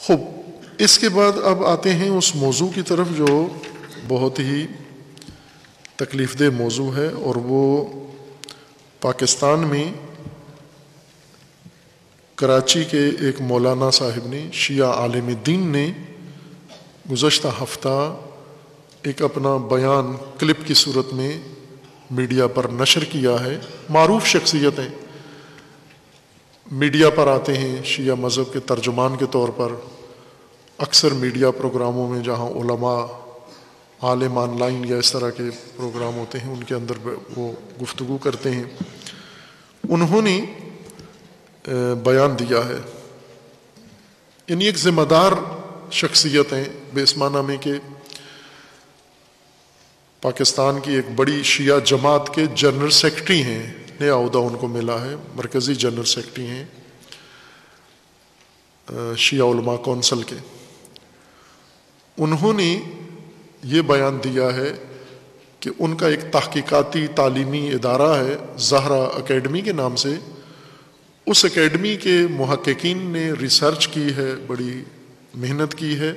خوب، اس کے بعد اب آتے ہیں اس موضوع کی طرف جو بہت ہی تکلیف دہ موضوع ہے، اور وہ پاکستان میں کراچی کے ایک مولانا صاحب نے، شیعہ عالم دین نے گزشتہ ہفتہ ایک اپنا بیان کلپ کی صورت میں میڈیا پر نشر کیا ہے۔ معروف شخصیتیں میڈیا پر آتے ہیں شیعہ مذہب کے ترجمان کے طور پر، اکثر میڈیا پروگراموں میں جہاں علماء، عالم آن لائن یا اس طرح کے پروگرام ہوتے ہیں ان کے اندر وہ گفتگو کرتے ہیں، انہوں نے بیان دیا ہے۔ یعنی ایک ذمہ دار شخصیت ہیں، بے اس معنی میں کہ پاکستان کی ایک بڑی شیعہ جماعت کے جنرل سیکرٹری ہیں، نیا عہدہ ان کو ملا ہے، مرکزی جنرل سیکرٹری ہیں شیعہ علماء کونسل کے۔ انہوں نے یہ بیان دیا ہے کہ ان کا ایک تحقیقاتی تعلیمی ادارہ ہے زہرا اکیڈمی کے نام سے، اس اکیڈمی کے محققین نے ریسرچ کی ہے، بڑی محنت کی ہے،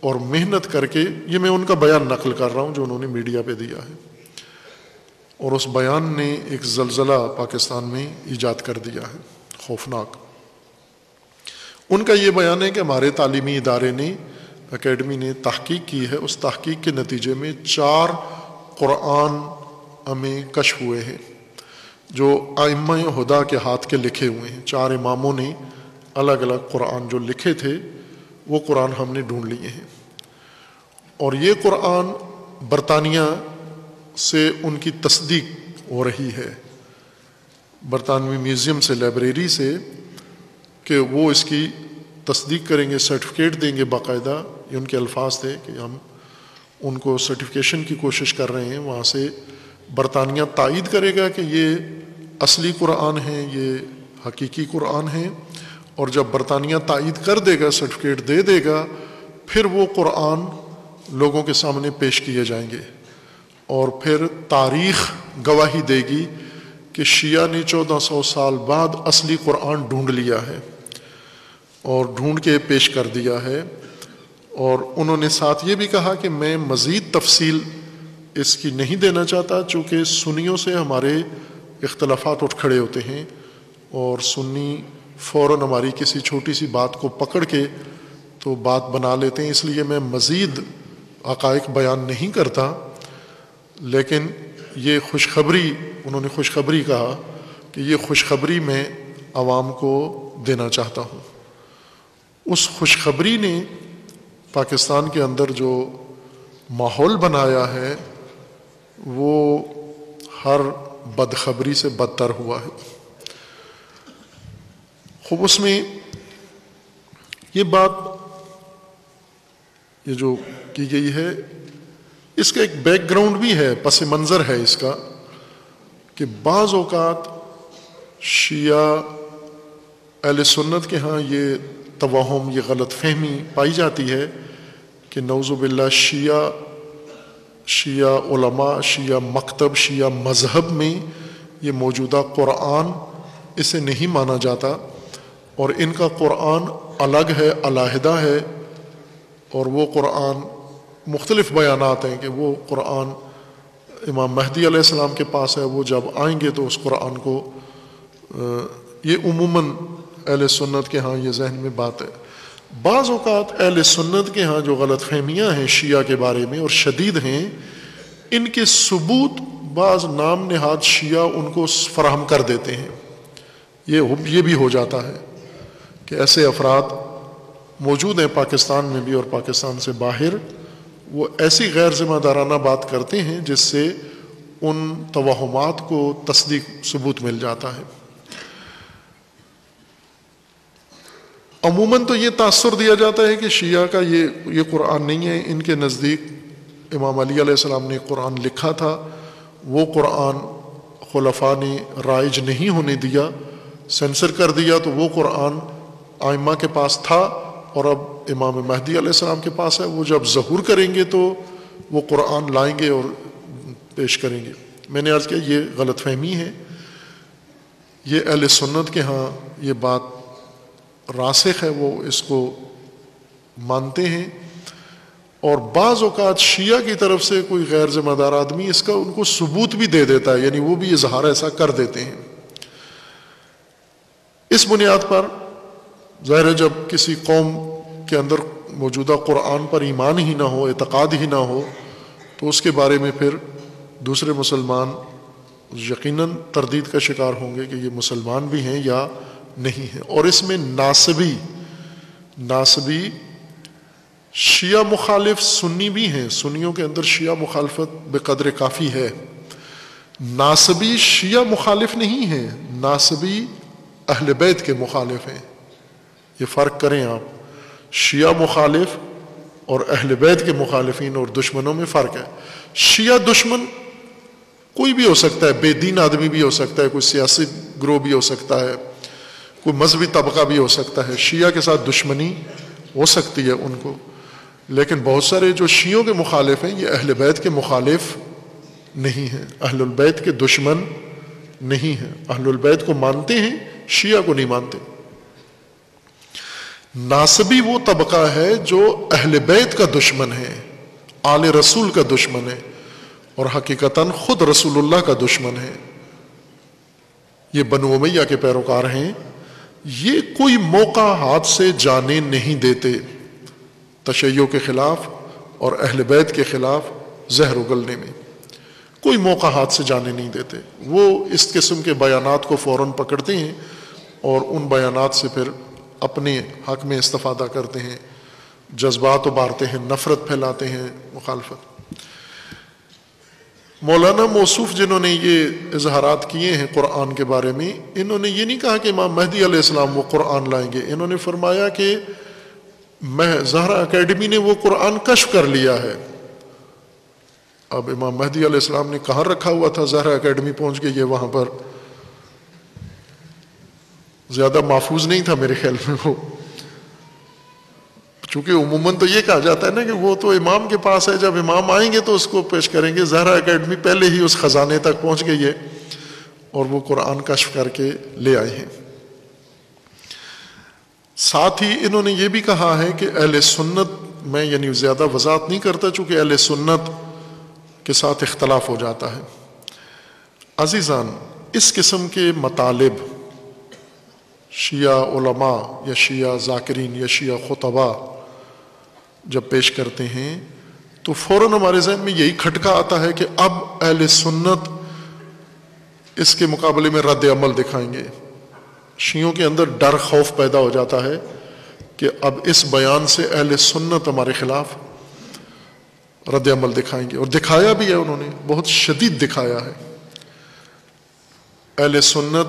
اور محنت کر کے، یہ میں ان کا بیان نقل کر رہا ہوں جو انہوں نے میڈیا پہ دیا ہے، اور اس بیان نے ایک زلزلہ پاکستان میں ایجاد کر دیا ہے، خوفناک۔ ان کا یہ بیان ہے کہ ہمارے تعلیمی ادارے نے، اکیڈمی نے تحقیق کی ہے، اس تحقیق کے نتیجے میں 4 قرآن ہمیں کشف ہوئے ہیں جو ائمہ ہدیٰ کے ہاتھ کے لکھے ہوئے ہیں۔ 4 اماموں نے الگ الگ قرآن جو لکھے تھے وہ قرآن ہم نے ڈھونڈ لیے ہیں، اور یہ قرآن برطانیہ سے ان کی تصدیق ہو رہی ہے، برطانوی میوزیم سے، لائبریری سے، کہ وہ اس کی تصدیق کریں گے، سرٹیفکیٹ دیں گے باقاعدہ۔ یہ ان کے الفاظ تھے کہ ہم ان کو سرٹیفکیشن کی کوشش کر رہے ہیں، وہاں سے برطانیہ تائید کرے گا کہ یہ اصلی قرآن ہیں، یہ حقیقی قرآن ہیں، اور جب برطانیہ تائید کر دے گا، سرٹیفکیٹ دے دے گا، پھر وہ قرآن لوگوں کے سامنے پیش کیے جائیں گے، اور پھر تاریخ گواہی دے گی کہ شیعہ نے 1400 سال بعد اصلی قرآن ڈھونڈ لیا ہے اور ڈھونڈ کے پیش کر دیا ہے۔ اور انہوں نے ساتھ یہ بھی کہا کہ میں مزید تفصیل اس کی نہیں دینا چاہتا، چونکہ سنیوں سے ہمارے اختلافات اٹھ کھڑے ہوتے ہیں، اور سنی فوراً ہماری کسی چھوٹی سی بات کو پکڑ کے تو بات بنا لیتے ہیں، اس لیے میں مزید حقائق بیان نہیں کرتا۔ لیکن یہ خوشخبری، انہوں نے خوشخبری کہا کہ یہ خوشخبری میں عوام کو دینا چاہتا ہوں۔ اس خوشخبری نے پاکستان کے اندر جو ماحول بنایا ہے وہ ہر بدخبری سے بدتر ہوا ہے۔ خوب، اس میں یہ بات یہ جو کی گئی ہے، اس کا ایک بیک گراؤنڈ بھی ہے، پس منظر ہے اس کا، کہ بعض اوقات شیعہ اہل سنت کے ہاں یہ توہم، یہ غلط فہمی پائی جاتی ہے کہ نعوذ باللہ شیعہ علماء، شیعہ مکتب، شیعہ مذہب میں یہ موجودہ قرآن اسے نہیں مانا جاتا، اور ان کا قرآن الگ ہے، علیحدہ ہے، اور وہ قرآن مختلف بیانات ہیں کہ وہ قرآن امام مہدی علیہ السلام کے پاس ہے، وہ جب آئیں گے تو اس قرآن کو، یہ عموماً اہل سنت کے ہاں یہ ذہن میں بات ہے۔ بعض اوقات اہل سنت کے ہاں جو غلط فہمیاں ہیں شیعہ کے بارے میں اور شدید ہیں، ان کے ثبوت بعض نام نہاد شیعہ ان کو فراہم کر دیتے ہیں۔ یہ بھی ہو جاتا ہے کہ ایسے افراد موجود ہیں پاکستان میں بھی اور پاکستان سے باہر، وہ ایسی غیر ذمہ دارانہ بات کرتے ہیں جس سے ان توہمات کو تصدیق ثبوت مل جاتا ہے۔ عموماً تو یہ تاثر دیا جاتا ہے کہ شیعہ کا یہ قرآن نہیں ہے، ان کے نزدیک امام علی علیہ السلام نے قرآن لکھا تھا، وہ قرآن خلفاء نے رائج نہیں ہونے دیا، سینسر کر دیا، تو وہ قرآن ائمہ کے پاس تھا اور اب امام مہدی علیہ السلام کے پاس ہے، وہ جب ظہور کریں گے تو وہ قرآن لائیں گے اور پیش کریں گے۔ میں نے عرض کیا یہ غلط فہمی ہے، یہ اہل سنت کے ہاں یہ بات راسخ ہے، وہ اس کو مانتے ہیں، اور بعض اوقات شیعہ کی طرف سے کوئی غیر ذمہ دار آدمی اس کا ان کو ثبوت بھی دے دیتا ہے، یعنی وہ بھی اظہار ایسا کر دیتے ہیں۔ اس بنیاد پر ظاہر ہے جب کسی قوم کے اندر موجودہ قرآن پر ایمان ہی نہ ہو، اعتقاد ہی نہ ہو، تو اس کے بارے میں پھر دوسرے مسلمان یقیناً تردید کا شکار ہوں گے کہ یہ مسلمان بھی ہیں یا نہیں ہیں۔ اور اس میں ناسبی شیعہ مخالف سنی بھی ہیں، سنیوں کے اندر شیعہ مخالفت بقدر کافی ہے۔ ناسبی شیعہ مخالف نہیں ہیں، ناسبی اہل بیت کے مخالف ہیں۔ یہ فرق کریں آپ، شیعہ مخالف اور اہل بیت کے مخالفین اور دشمنوں میں فرق ہے۔ شیعہ دشمن کوئی بھی ہو سکتا ہے، بے دین آدمی بھی ہو سکتا ہے، کوئی سیاسی گروہ بھی ہو سکتا ہے، کوئی مذہبی طبقہ بھی ہو سکتا ہے، شیعہ کے ساتھ دشمنی ہو سکتی ہے ان کو، لیکن بہت سارے جو شیعوں کے مخالف ہیں یہ اہل بیت کے مخالف نہیں ہیں، اہل البیت کے دشمن نہیں ہیں، اہل البیت کو مانتے ہیں، شیعہ کو نہیں مانتے۔ ناسبی وہ طبقہ ہے جو اہل بیت کا دشمن ہے، آل رسول کا دشمن ہے، اور حقیقتاً خود رسول اللہ کا دشمن ہے۔ یہ بنو امیہ کے پیروکار ہیں، یہ کوئی موقع ہاتھ سے جانے نہیں دیتے تشیع کے خلاف اور اہل بیت کے خلاف زہر اگلنے میں، کوئی موقع ہاتھ سے جانے نہیں دیتے۔ وہ اس قسم کے بیانات کو فوراً پکڑتے ہیں اور ان بیانات سے پھر اپنے حق میں استفادہ کرتے ہیں، جذبات ابھارتے ہیں، نفرت پھیلاتے ہیں، مخالفت۔ مولانا موصوف جنہوں نے یہ اظہارات کیے ہیں قرآن کے بارے میں، انہوں نے یہ نہیں کہا کہ امام مہدی علیہ السلام وہ قرآن لائیں گے، انہوں نے فرمایا کہ زہرا اکیڈمی نے وہ قرآن کشف کر لیا ہے۔ اب امام مہدی علیہ السلام نے کہاں رکھا ہوا تھا زہرا اکیڈمی پہنچ کے، یہ وہاں پر زیادہ محفوظ نہیں تھا میرے خیال میں وہ، چونکہ عموماً تو یہ کہا جاتا ہے نا کہ وہ تو امام کے پاس ہے، جب امام آئیں گے تو اس کو پیش کریں گے۔ زہرا اکیڈمی پہلے ہی اس خزانے تک پہنچ گئی ہے اور وہ قرآن کشف کر کے لے آئے ہیں۔ ساتھ ہی انہوں نے یہ بھی کہا ہے کہ اہل سنت میں، یعنی زیادہ وضاحت نہیں کرتا چونکہ اہل سنت کے ساتھ اختلاف ہو جاتا ہے۔ عزیزان، اس قسم کے مطالب شیعہ علماء یا شیعہ ذاکرین یا شیعہ خطباء جب پیش کرتے ہیں تو فوراً ہمارے ذہن میں یہی کھٹکا آتا ہے کہ اب اہل سنت اس کے مقابلے میں رد عمل دکھائیں گے۔ شیعوں کے اندر ڈر، خوف پیدا ہو جاتا ہے کہ اب اس بیان سے اہل سنت ہمارے خلاف رد عمل دکھائیں گے، اور دکھایا بھی ہے، انہوں نے بہت شدید دکھایا ہے۔ اہل سنت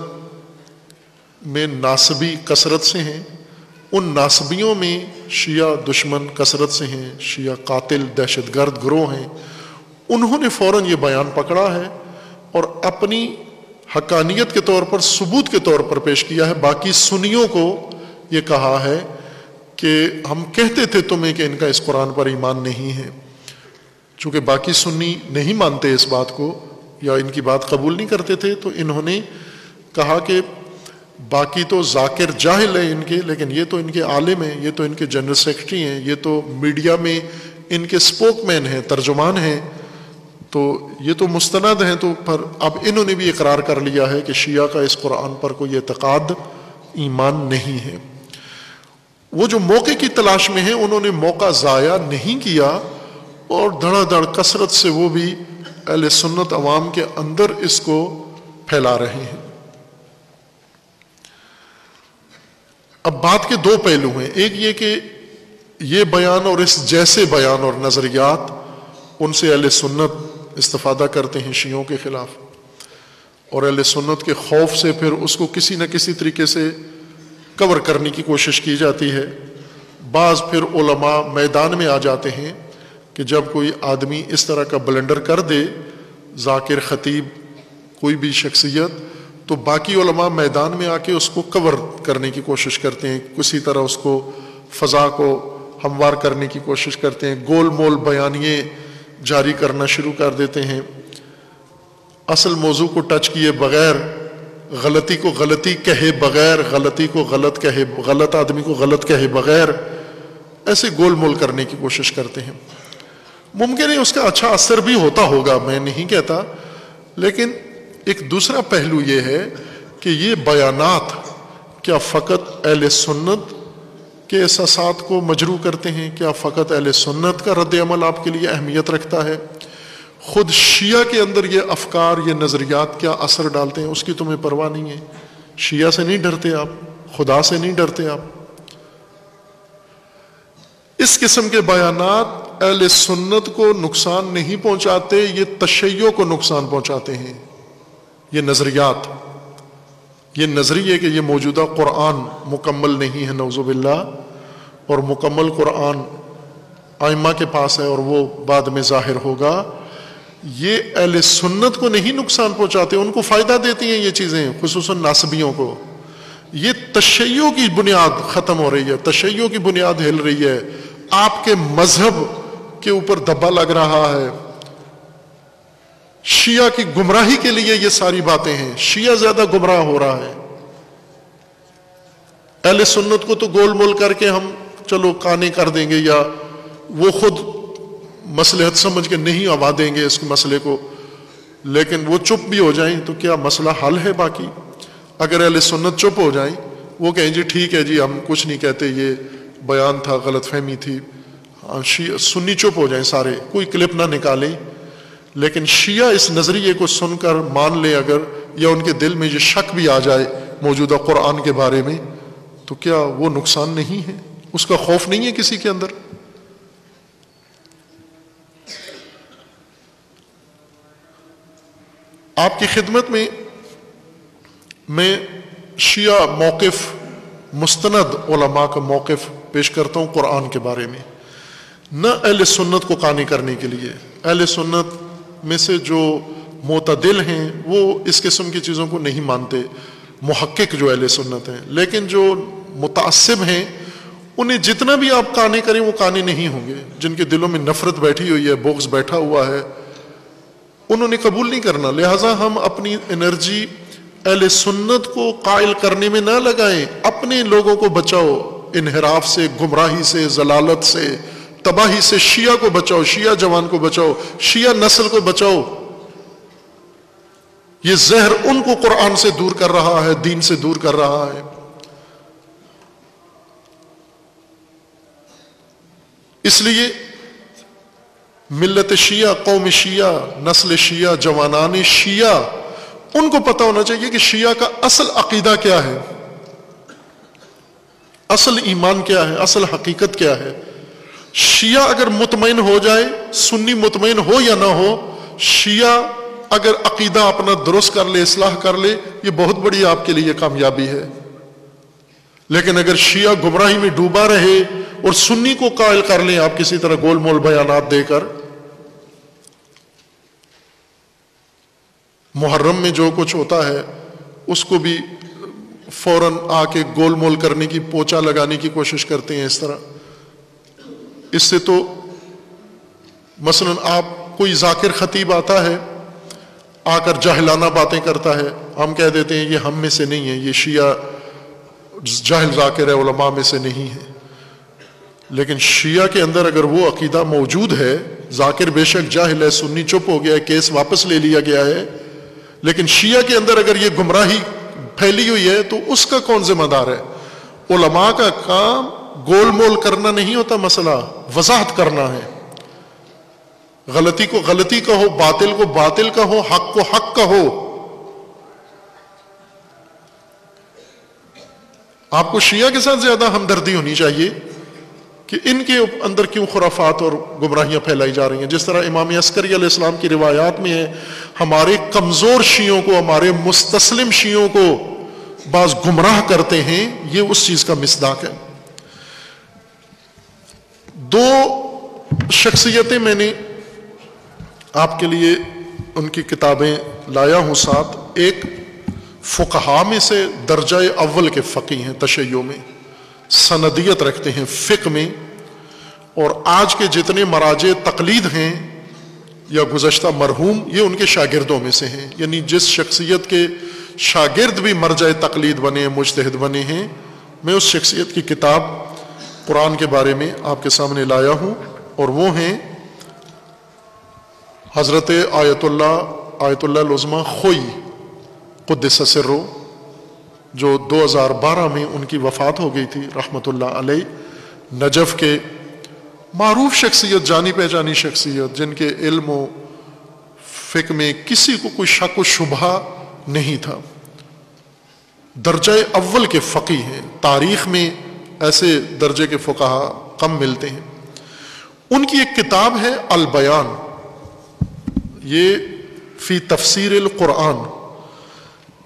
میں ناسبی کثرت سے ہیں، ان ناسبیوں میں شیعہ دشمن کثرت سے ہیں، شیعہ قاتل دہشت گرد گروہ ہیں۔ انہوں نے فوراً یہ بیان پکڑا ہے اور اپنی حقانیت کے طور پر، ثبوت کے طور پر پیش کیا ہے۔ باقی سنیوں کو یہ کہا ہے کہ ہم کہتے تھے تمہیں کہ ان کا اس قرآن پر ایمان نہیں ہے، چونکہ باقی سنی نہیں مانتے اس بات کو یا ان کی بات قبول نہیں کرتے تھے، تو انہوں نے کہا کہ باقی تو ذاکر جاہل ہیں ان کے، لیکن یہ تو ان کے عالم ہیں، یہ تو ان کے جنرل سیکرٹری ہیں، یہ تو میڈیا میں ان کے سپوک مین ہیں، ترجمان ہیں، تو یہ تو مستند ہیں۔ تو پر اب انہوں نے بھی اقرار کر لیا ہے کہ شیعہ کا اس قرآن پر کوئی اعتقاد، ایمان نہیں ہے۔ وہ جو موقع کی تلاش میں ہیں، انہوں نے موقع ضائع نہیں کیا اور دھڑا دھڑ کثرت سے وہ بھی اہل سنت عوام کے اندر اس کو پھیلا رہے ہیں۔ اب بات کے دو پہلو ہیں، ایک یہ کہ یہ بیان اور اس جیسے بیان اور نظریات ان سے اہل سنت استفادہ کرتے ہیں شیعوں کے خلاف، اور اہل سنت کے خوف سے پھر اس کو کسی نہ کسی طریقے سے کور کرنے کی کوشش کی جاتی ہے۔ بعض پھر علماء میدان میں آ جاتے ہیں کہ جب کوئی آدمی اس طرح کا بلنڈر کر دے، ذاکر، خطیب، کوئی بھی شخصیت، تو باقی علماء میدان میں آ کے اس کو کور کرنے کی کوشش کرتے ہیں، کسی طرح اس کو فضا کو ہموار کرنے کی کوشش کرتے ہیں، گول مول بیانیے جاری کرنا شروع کر دیتے ہیں، اصل موضوع کو ٹچ کیے بغیر، غلطی کو غلطی کہے بغیر، غلطی کو غلط کہے، غلط آدمی کو غلط کہے بغیر ایسے گول مول کرنے کی کوشش کرتے ہیں. ممکن ہے اس کا اچھا اثر بھی ہوتا ہوگا، میں نہیں کہتا، لیکن ایک دوسرا پہلو یہ ہے کہ یہ بیانات کیا فقط اہل سنت کے احساسات کو مجروح کرتے ہیں؟ کیا فقط اہل سنت کا رد عمل آپ کے لیے اہمیت رکھتا ہے؟ خود شیعہ کے اندر یہ افکار، یہ نظریات کیا اثر ڈالتے ہیں، اس کی تمہیں پرواہ نہیں ہے؟ شیعہ سے نہیں ڈرتے آپ، خدا سے نہیں ڈرتے آپ. اس قسم کے بیانات اہل سنت کو نقصان نہیں پہنچاتے، یہ تشیع کو نقصان پہنچاتے ہیں. یہ نظریات، یہ نظریے کہ یہ موجودہ قرآن مکمل نہیں ہے نعوذ باللہ، اور مکمل قرآن ائمہ کے پاس ہے اور وہ بعد میں ظاہر ہوگا، یہ اہل سنت کو نہیں نقصان پہنچاتے، ان کو فائدہ دیتی ہیں یہ چیزیں، خصوصاً ناصبیوں کو. یہ تشیع کی بنیاد ختم ہو رہی ہے، تشیع کی بنیاد ہل رہی ہے، آپ کے مذہب کے اوپر دبا لگ رہا ہے. شیعہ کی گمراہی کے لیے یہ ساری باتیں ہیں، شیعہ زیادہ گمراہ ہو رہا ہے. اہل سنت کو تو گول مول کر کے ہم چلو کانے کر دیں گے، یا وہ خود مصلحت سمجھ کے نہیں آوا دیں گے اس مسئلے کو، لیکن وہ چپ بھی ہو جائیں تو کیا مسئلہ حل ہے؟ باقی اگر اہل سنت چپ ہو جائیں، وہ کہیں جی ٹھیک ہے جی ہم کچھ نہیں کہتے، یہ بیان تھا، غلط فہمی تھی، سنی چپ ہو جائیں سارے، کوئی کلپ نہ نکالیں. لیکن شیعہ اس نظریے کو سن کر مان لے اگر، یا ان کے دل میں یہ شک بھی آ جائے موجودہ قرآن کے بارے میں، تو کیا وہ نقصان نہیں ہے؟ اس کا خوف نہیں ہے کسی کے اندر؟ آپ کی خدمت میں شیعہ موقف، مستند علماء کا موقف پیش کرتا ہوں قرآن کے بارے میں. نہ اہل سنت کو قانی کرنے کے لیے، اہل سنت میں سے جو معتدل ہیں وہ اس قسم کی چیزوں کو نہیں مانتے، محقق جو اہل سنت ہیں، لیکن جو متعصب ہیں انہیں جتنا بھی آپ قانی کریں وہ قانی نہیں ہوں گے. جن کے دلوں میں نفرت بیٹھی ہوئی ہے، بغض بیٹھا ہوا ہے، انہوں نے قبول نہیں کرنا. لہٰذا ہم اپنی انرجی اہل سنت کو قائل کرنے میں نہ لگائیں، اپنے لوگوں کو بچاؤ انحراف سے، گمراہی سے، ضلالت سے، تباہی سے. شیعہ کو بچاؤ، شیعہ جوان کو بچاؤ، شیعہ نسل کو بچاؤ. یہ زہر ان کو قرآن سے دور کر رہا ہے، دین سے دور کر رہا ہے. اس لیے ملت شیعہ، قوم شیعہ، نسل شیعہ، جوانان شیعہ، ان کو پتہ ہونا چاہیے کہ شیعہ کا اصل عقیدہ کیا ہے، اصل ایمان کیا ہے، اصل حقیقت کیا ہے. شیعہ اگر مطمئن ہو جائے، سنی مطمئن ہو یا نہ ہو، شیعہ اگر عقیدہ اپنا درست کر لے، اصلاح کر لے، یہ بہت بڑی آپ کے لیے کامیابی ہے. لیکن اگر شیعہ گمراہی میں ڈوبا رہے اور سنی کو قائل کر لیں آپ کسی طرح گول مول بیانات دے کر، محرم میں جو کچھ ہوتا ہے اس کو بھی فوراً آ کے گول مول کرنے کی، پوچا لگانے کی کوشش کرتے ہیں. اس طرح اس سے تو مثلا آپ کوئی ذاکر خطیب آتا ہے، آ کر جاہلانہ باتیں کرتا ہے، ہم کہہ دیتے ہیں یہ ہم میں سے نہیں ہے، یہ شیعہ جاہل ذاکر ہے، علماء میں سے نہیں ہے. لیکن شیعہ کے اندر اگر وہ عقیدہ موجود ہے، ذاکر بے شک جاہل ہے، سنی چپ ہو گیا ہے، کیس واپس لے لیا گیا ہے، لیکن شیعہ کے اندر اگر یہ گمراہی پھیلی ہوئی ہے تو اس کا کون ذمہ دار ہے؟ علماء کا کام گول مول کرنا نہیں ہوتا، مسئلہ وضاحت کرنا ہے. غلطی کو غلطی کہو، باطل کو باطل کہو، حق کو حق کہو. آپ کو شیعہ کے ساتھ زیادہ ہمدردی ہونی چاہیے کہ ان کے اندر کیوں خرافات اور گمراہیاں پھیلائی جا رہی ہیں. جس طرح امام عسکری علیہ السلام کی روایات میں ہے، ہمارے کمزور شیعوں کو، ہمارے مستسلم شیعوں کو بعض گمراہ کرتے ہیں، یہ اس چیز کا مصداق ہے. دو شخصیتیں میں نے آپ کے لیے ان کی کتابیں لایا ہوں ساتھ. ایک فقہا میں سے درجہ اول کے فقیہ ہیں، تشیع میں سندیت رکھتے ہیں فقہ میں، اور آج کے جتنے مراجع تقلید ہیں یا گزشتہ مرحوم، یہ ان کے شاگردوں میں سے ہیں. یعنی جس شخصیت کے شاگرد بھی مرجع تقلید بنے ہیں، مجتہد بنے ہیں، میں اس شخصیت کی کتاب قرآن کے بارے میں آپ کے سامنے لایا ہوں، اور وہ ہیں حضرت آیت اللہ العظمیٰ خوئی قدس سرہ، جو 2012 میں ان کی وفات ہو گئی تھی رحمۃ اللہ علیہ، نجف کے معروف شخصیت، جانی پہچانی شخصیت، جن کے علم و فقہ میں کسی کو کوئی شک و شبہ نہیں تھا، درجہ اول کے فقیہ ہیں، تاریخ میں ایسے درجے کے فقہا کم ملتے ہیں۔ ان کی ایک کتاب ہے البیان، یہ فی تفسیر القرآن،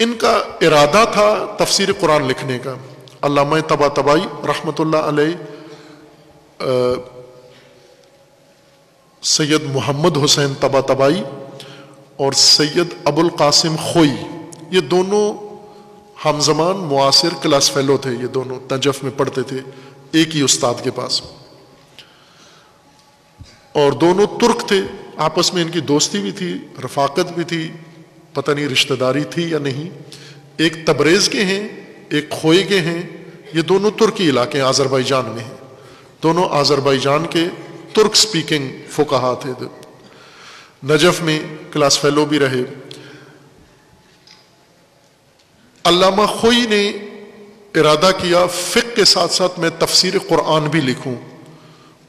ان کا ارادہ تھا تفسیر قرآن لکھنے کا۔ علامہ طباطبائی رحمۃ اللہ علیہ، سید محمد حسین طباطبائی اور سید ابو القاسم خوئی، یہ دونوں ہم زمان معاصر کلاس فیلو تھے، یہ دونوں نجف میں پڑھتے تھے ایک ہی استاد کے پاس، اور دونوں ترک تھے، آپس میں ان کی دوستی بھی تھی، رفاقت بھی تھی، پتہ نہیں رشتہ داری تھی یا نہیں۔ ایک تبریز کے ہیں، ایک خوئی کے ہیں، یہ دونوں ترکی علاقے آذربائیجان میں ہیں، دونوں آذربائیجان کے ترک سپیکنگ فقہا تھے، نجف میں کلاس فیلو بھی رہے۔ علامہ خوئی نے ارادہ کیا فقہ کے ساتھ ساتھ میں تفسیر قرآن بھی لکھوں،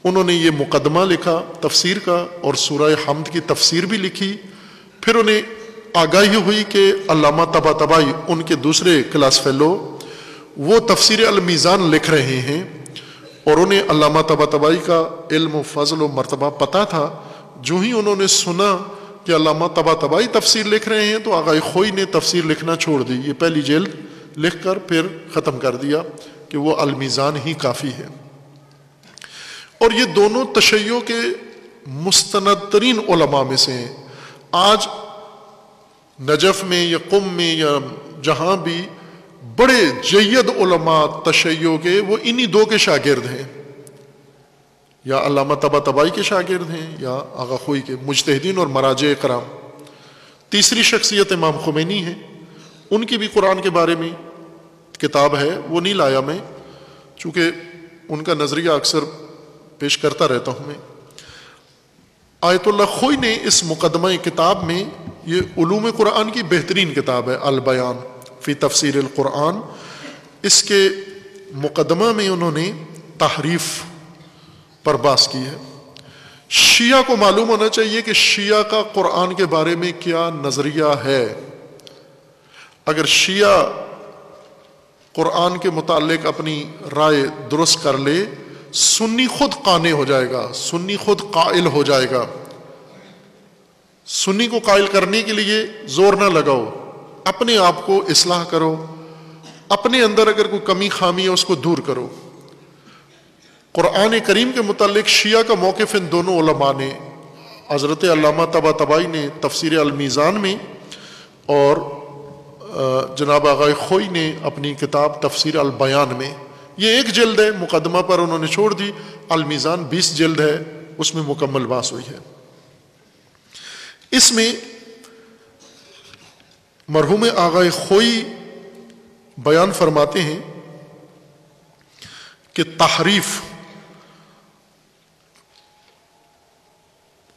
انہوں نے یہ مقدمہ لکھا تفسیر کا، اور سورہ حمد کی تفسیر بھی لکھی۔ پھر انہیں آگاہی ہوئی کہ علامہ طباطبائی ان کے دوسرے کلاس فیلو وہ تفسیر المیزان لکھ رہے ہیں، اور انہیں علامہ طباطبائی کا علم و فضل و مرتبہ پتہ تھا۔ جو ہی انہوں نے سنا کہ علامہ طباطبائی تفسیر لکھ رہے ہیں تو آغا خوئی نے تفسیر لکھنا چھوڑ دی، یہ پہلی جلد لکھ کر پھر ختم کر دیا کہ وہ المیزان ہی کافی ہے۔ اور یہ دونوں تشیع کے مستند ترین علماء میں سے ہیں۔ آج نجف میں یا قم میں یا جہاں بھی بڑے جید علماء تشیع کے، وہ انہی دو کے شاگرد ہیں، یا علامہ طباطبائی کے شاگرد ہیں یا آغا خوئی کے، مجتہدین اور مراجع کرام۔ تیسری شخصیت امام خمینی ہے، ان کی بھی قرآن کے بارے میں کتاب ہے، وہ نہیں لایا میں، چونکہ ان کا نظریہ اکثر پیش کرتا رہتا ہوں میں۔ آیت اللہ خوئی نے اس مقدمہ کتاب میں، یہ علوم قرآن کی بہترین کتاب ہے البیان فی تفسیر القرآن، اس کے مقدمہ میں انہوں نے تحریف پر بحث کی ہے۔ شیعہ کو معلوم ہونا چاہیے کہ شیعہ کا قرآن کے بارے میں کیا نظریہ ہے۔ اگر شیعہ قرآن کے متعلق اپنی رائے درست کر لے، سنی خود قانع ہو جائے گا، سنی خود قائل ہو جائے گا۔ سنی کو قائل کرنے کے لیے زور نہ لگاؤ، اپنے آپ کو اصلاح کرو، اپنے اندر اگر کوئی کمی خامی ہے اس کو دور کرو۔ قرآن کریم کے متعلق شیعہ کا موقف ان دونوں علماء نے، حضرت علامہ طباطبائی نے تفسیر المیزان میں، اور جناب آغا خوئی نے اپنی کتاب تفسیر البیان میں، یہ ایک جلد ہے، مقدمہ پر انہوں نے چھوڑ دی، المیزان 20 جلد ہے، اس میں مکمل بحث ہوئی ہے۔ اس میں مرحوم آغا خوئی بیان فرماتے ہیں کہ تحریف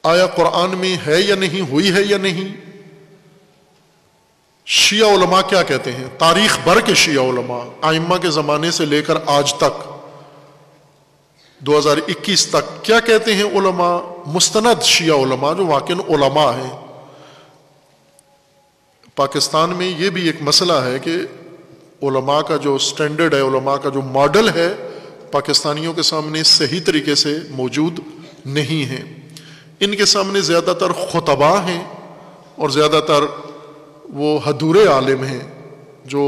آیا قرآن میں ہے یا نہیں، ہوئی ہے یا نہیں۔ شیعہ علماء کیا کہتے ہیں، تاریخ بھر کے شیعہ علماء، ائمہ کے زمانے سے لے کر آج تک 2021 تک کیا کہتے ہیں علماء، مستند شیعہ علماء جو واقعاً علماء ہیں۔ پاکستان میں یہ بھی ایک مسئلہ ہے کہ علماء کا جو سٹینڈرڈ ہے، علماء کا جو ماڈل ہے، پاکستانیوں کے سامنے صحیح طریقے سے موجود نہیں ہے۔ ان کے سامنے زیادہ تر خطباء ہیں، اور زیادہ تر وہ حضور عالم ہیں جو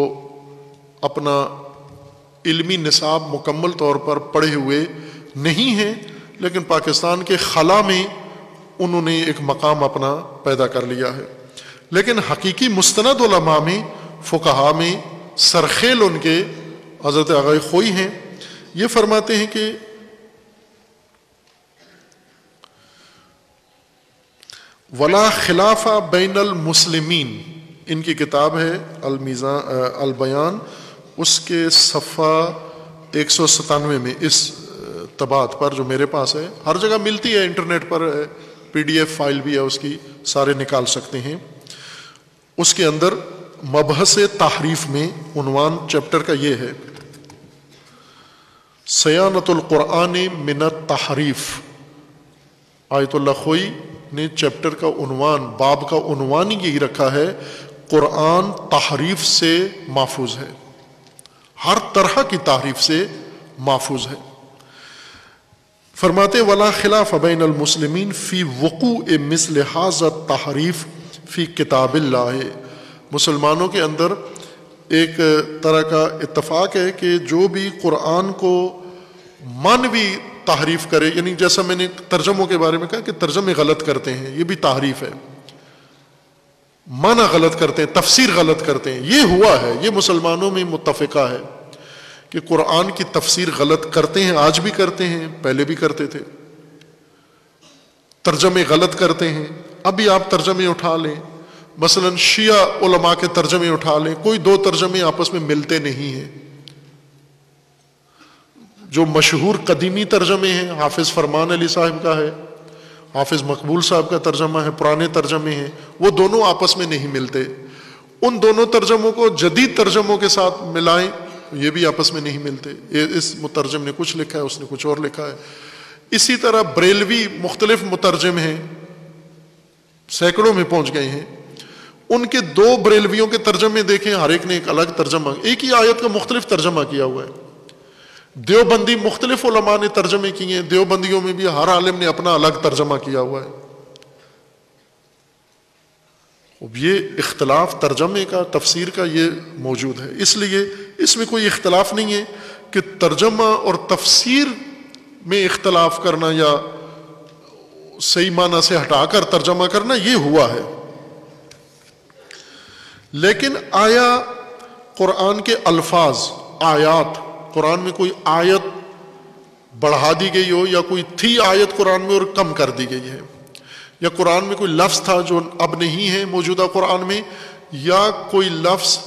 اپنا علمی نصاب مکمل طور پر پڑھے ہوئے نہیں ہیں، لیکن پاکستان کے خلا میں انہوں نے ایک مقام اپنا پیدا کر لیا ہے۔ لیکن حقیقی مستند علماء میں، فقہا میں سرخیل ان کے حضرت آغا خوئی ہیں۔ یہ فرماتے ہیں کہ ولا خلاف بین المسلمین، ان کی کتاب ہے البیان، اس کے صفحہ 197 میں اس مکتبات پر جو میرے پاس ہے، ہر جگہ ملتی ہے، انٹرنیٹ پر ہے، PDF فائل بھی ہے اس کی، سارے نکال سکتے ہیں. اس کے اندر مبحث تحریف میں عنوان چیپٹر کا یہ ہے، سیانت القرآن من التحریف. آیت اللہ خوئی نے چیپٹر کا عنوان، باب کا عنوان یہی رکھا ہے، قرآن تحریف سے محفوظ ہے، ہر طرح کی تحریف سے محفوظ ہے. فرماتے ولا خلاف بین المسلمین فی وقوع مثل ھذا التحریف فی کتاب اللہ. مسلمانوں کے اندر ایک طرح کا اتفاق ہے کہ جو بھی قرآن کو مانوی تحریف کرے، یعنی جیسا میں نے ترجموں کے بارے میں کہا کہ ترجمے غلط کرتے ہیں، یہ بھی تحریف ہے، معنی غلط کرتے ہیں، تفسیر غلط کرتے ہیں، یہ ہوا ہے، یہ مسلمانوں میں متفقہ ہے کہ قرآن کی تفسیر غلط کرتے ہیں، آج بھی کرتے ہیں، پہلے بھی کرتے تھے. ترجمے غلط کرتے ہیں، ابھی آپ ترجمے اٹھا لیں، مثلا شیعہ علماء کے ترجمے اٹھا لیں، کوئی دو ترجمے آپس میں ملتے نہیں ہیں. جو مشہور قدیمی ترجمے ہیں، حافظ فرمان علی صاحب کا ہے، حافظ مقبول صاحب کا ترجمہ ہے، پرانے ترجمے ہیں، وہ دونوں آپس میں نہیں ملتے. ان دونوں ترجموں کو جدید ترجموں کے ساتھ ملائیں، یہ بھی آپس میں نہیں ملتے. اس مترجم نے کچھ لکھا ہے، اس نے کچھ اور لکھا ہے. اسی طرح بریلوی مختلف مترجم ہیں، سینکڑوں میں پہنچ گئے ہیں. ان کے دو بریلویوں کے ترجمے دیکھیں، ہر ایک نے ایک الگ ترجمہ، ایک ہی آیت کا مختلف ترجمہ کیا ہوا ہے. دیوبندی مختلف علماء نے ترجمے کیے ہیں، دیوبندیوں میں بھی ہر عالم نے اپنا الگ ترجمہ کیا ہوا ہے. اب یہ اختلاف ترجمے کا، تفسیر کا یہ موجود ہے. اس لیے اس میں کوئی اختلاف نہیں ہے کہ ترجمہ اور تفسیر میں اختلاف کرنا یا صحیح معنی سے ہٹا کر ترجمہ کرنا یہ ہوا ہے. لیکن آیا قرآن کے الفاظ، آیات، قرآن میں کوئی آیت بڑھا دی گئی ہو، یا کوئی تھی آیت قرآن میں اور کم کر دی گئی ہے، یا قرآن میں کوئی لفظ تھا جو اب نہیں ہے موجودہ قرآن میں، یا کوئی لفظ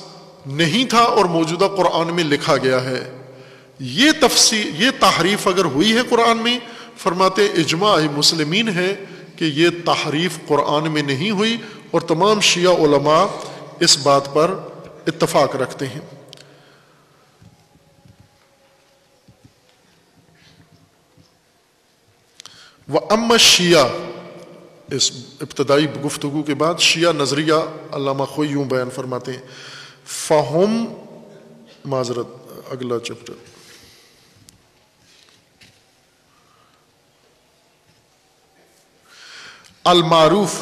نہیں تھا اور موجودہ قرآن میں لکھا گیا ہے، یہ تفسیر، یہ تحریف اگر ہوئی ہے قرآن میں، فرماتے اجماع مسلمین ہے کہ یہ تحریف قرآن میں نہیں ہوئی، اور تمام شیعہ علماء اس بات پر اتفاق رکھتے ہیں. وَأَمَّا الشِّيَعَةُ، اس ابتدائی گفتگو کے بعد شیعہ نظریہ علامہ خوئی یوں بیان فرماتے ہیں، فَهُمْ، معذرت اگلا چیپٹر، المعروف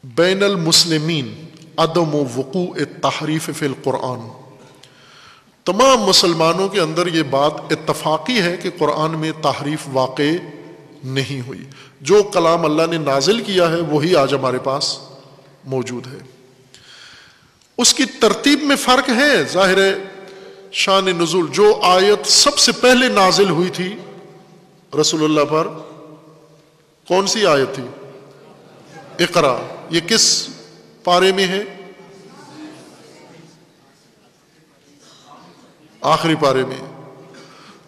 بین المسلمین عدم وقوع التحریف فی القرآن. تمام مسلمانوں کے اندر یہ بات اتفاقی ہے کہ قرآن میں تحریف واقع نہیں ہوئی. جو کلام اللہ نے نازل کیا ہے وہی آج ہمارے پاس موجود ہے. اس کی ترتیب میں فرق ہے، ظاہر ہے شان نزول. جو آیت سب سے پہلے نازل ہوئی تھی رسول اللہ پر، کون سی آیت تھی؟ اقرا. یہ کس پارے میں ہے؟ آخری پارے میں.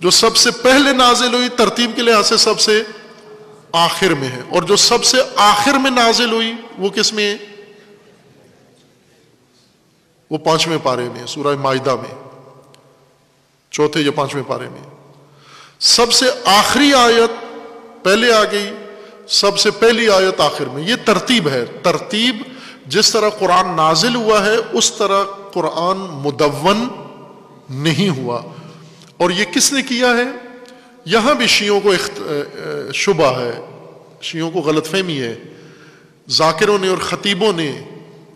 جو سب سے پہلے نازل ہوئی ترتیب کے لحاظ سے سب سے آخر میں ہے، اور جو سب سے آخر میں نازل ہوئی وہ کس میں ہے؟ وہ 5ویں پارے میں، سورہ مائدہ میں، 4 یا 5ویں پارے میں. سب سے آخری آیت پہلے آ گئی، سب سے پہلی آیت آخر میں. یہ ترتیب ہے. ترتیب جس طرح قرآن نازل ہوا ہے اس طرح قرآن مدون نہیں ہوا. اور یہ کس نے کیا ہے؟ یہاں بھی شیعوں کو شبہ ہے، شیعوں کو غلط فہمی ہے. ذاکروں نے اور خطیبوں نے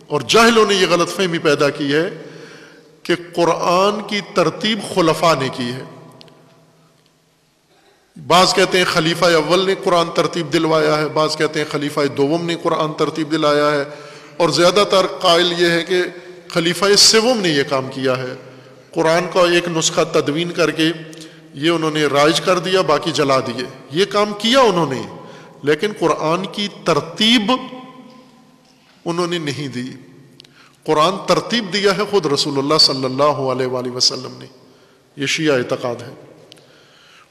اور جاہلوں نے یہ غلط فہمی پیدا کی ہے کہ قرآن کی ترتیب خلفاء نے کی ہے. بعض کہتے ہیں خلیفہ اول نے قرآن ترتیب دلوایا ہے، بعض کہتے ہیں خلیفہ دوم نے قرآن ترتیب دلایا ہے، اور زیادہ تر قائل یہ ہے کہ خلیفہ سوم نے یہ کام کیا ہے. قرآن کا ایک نسخہ تدوین کر کے یہ انہوں نے رائج کر دیا، باقی جلا دیے. یہ کام کیا انہوں نے، لیکن قرآن کی ترتیب انہوں نے نہیں دی. قرآن ترتیب دیا ہے خود رسول اللہ صلی اللہ علیہ وآلہ وسلم نے. یہ شیعہ اعتقاد ہے.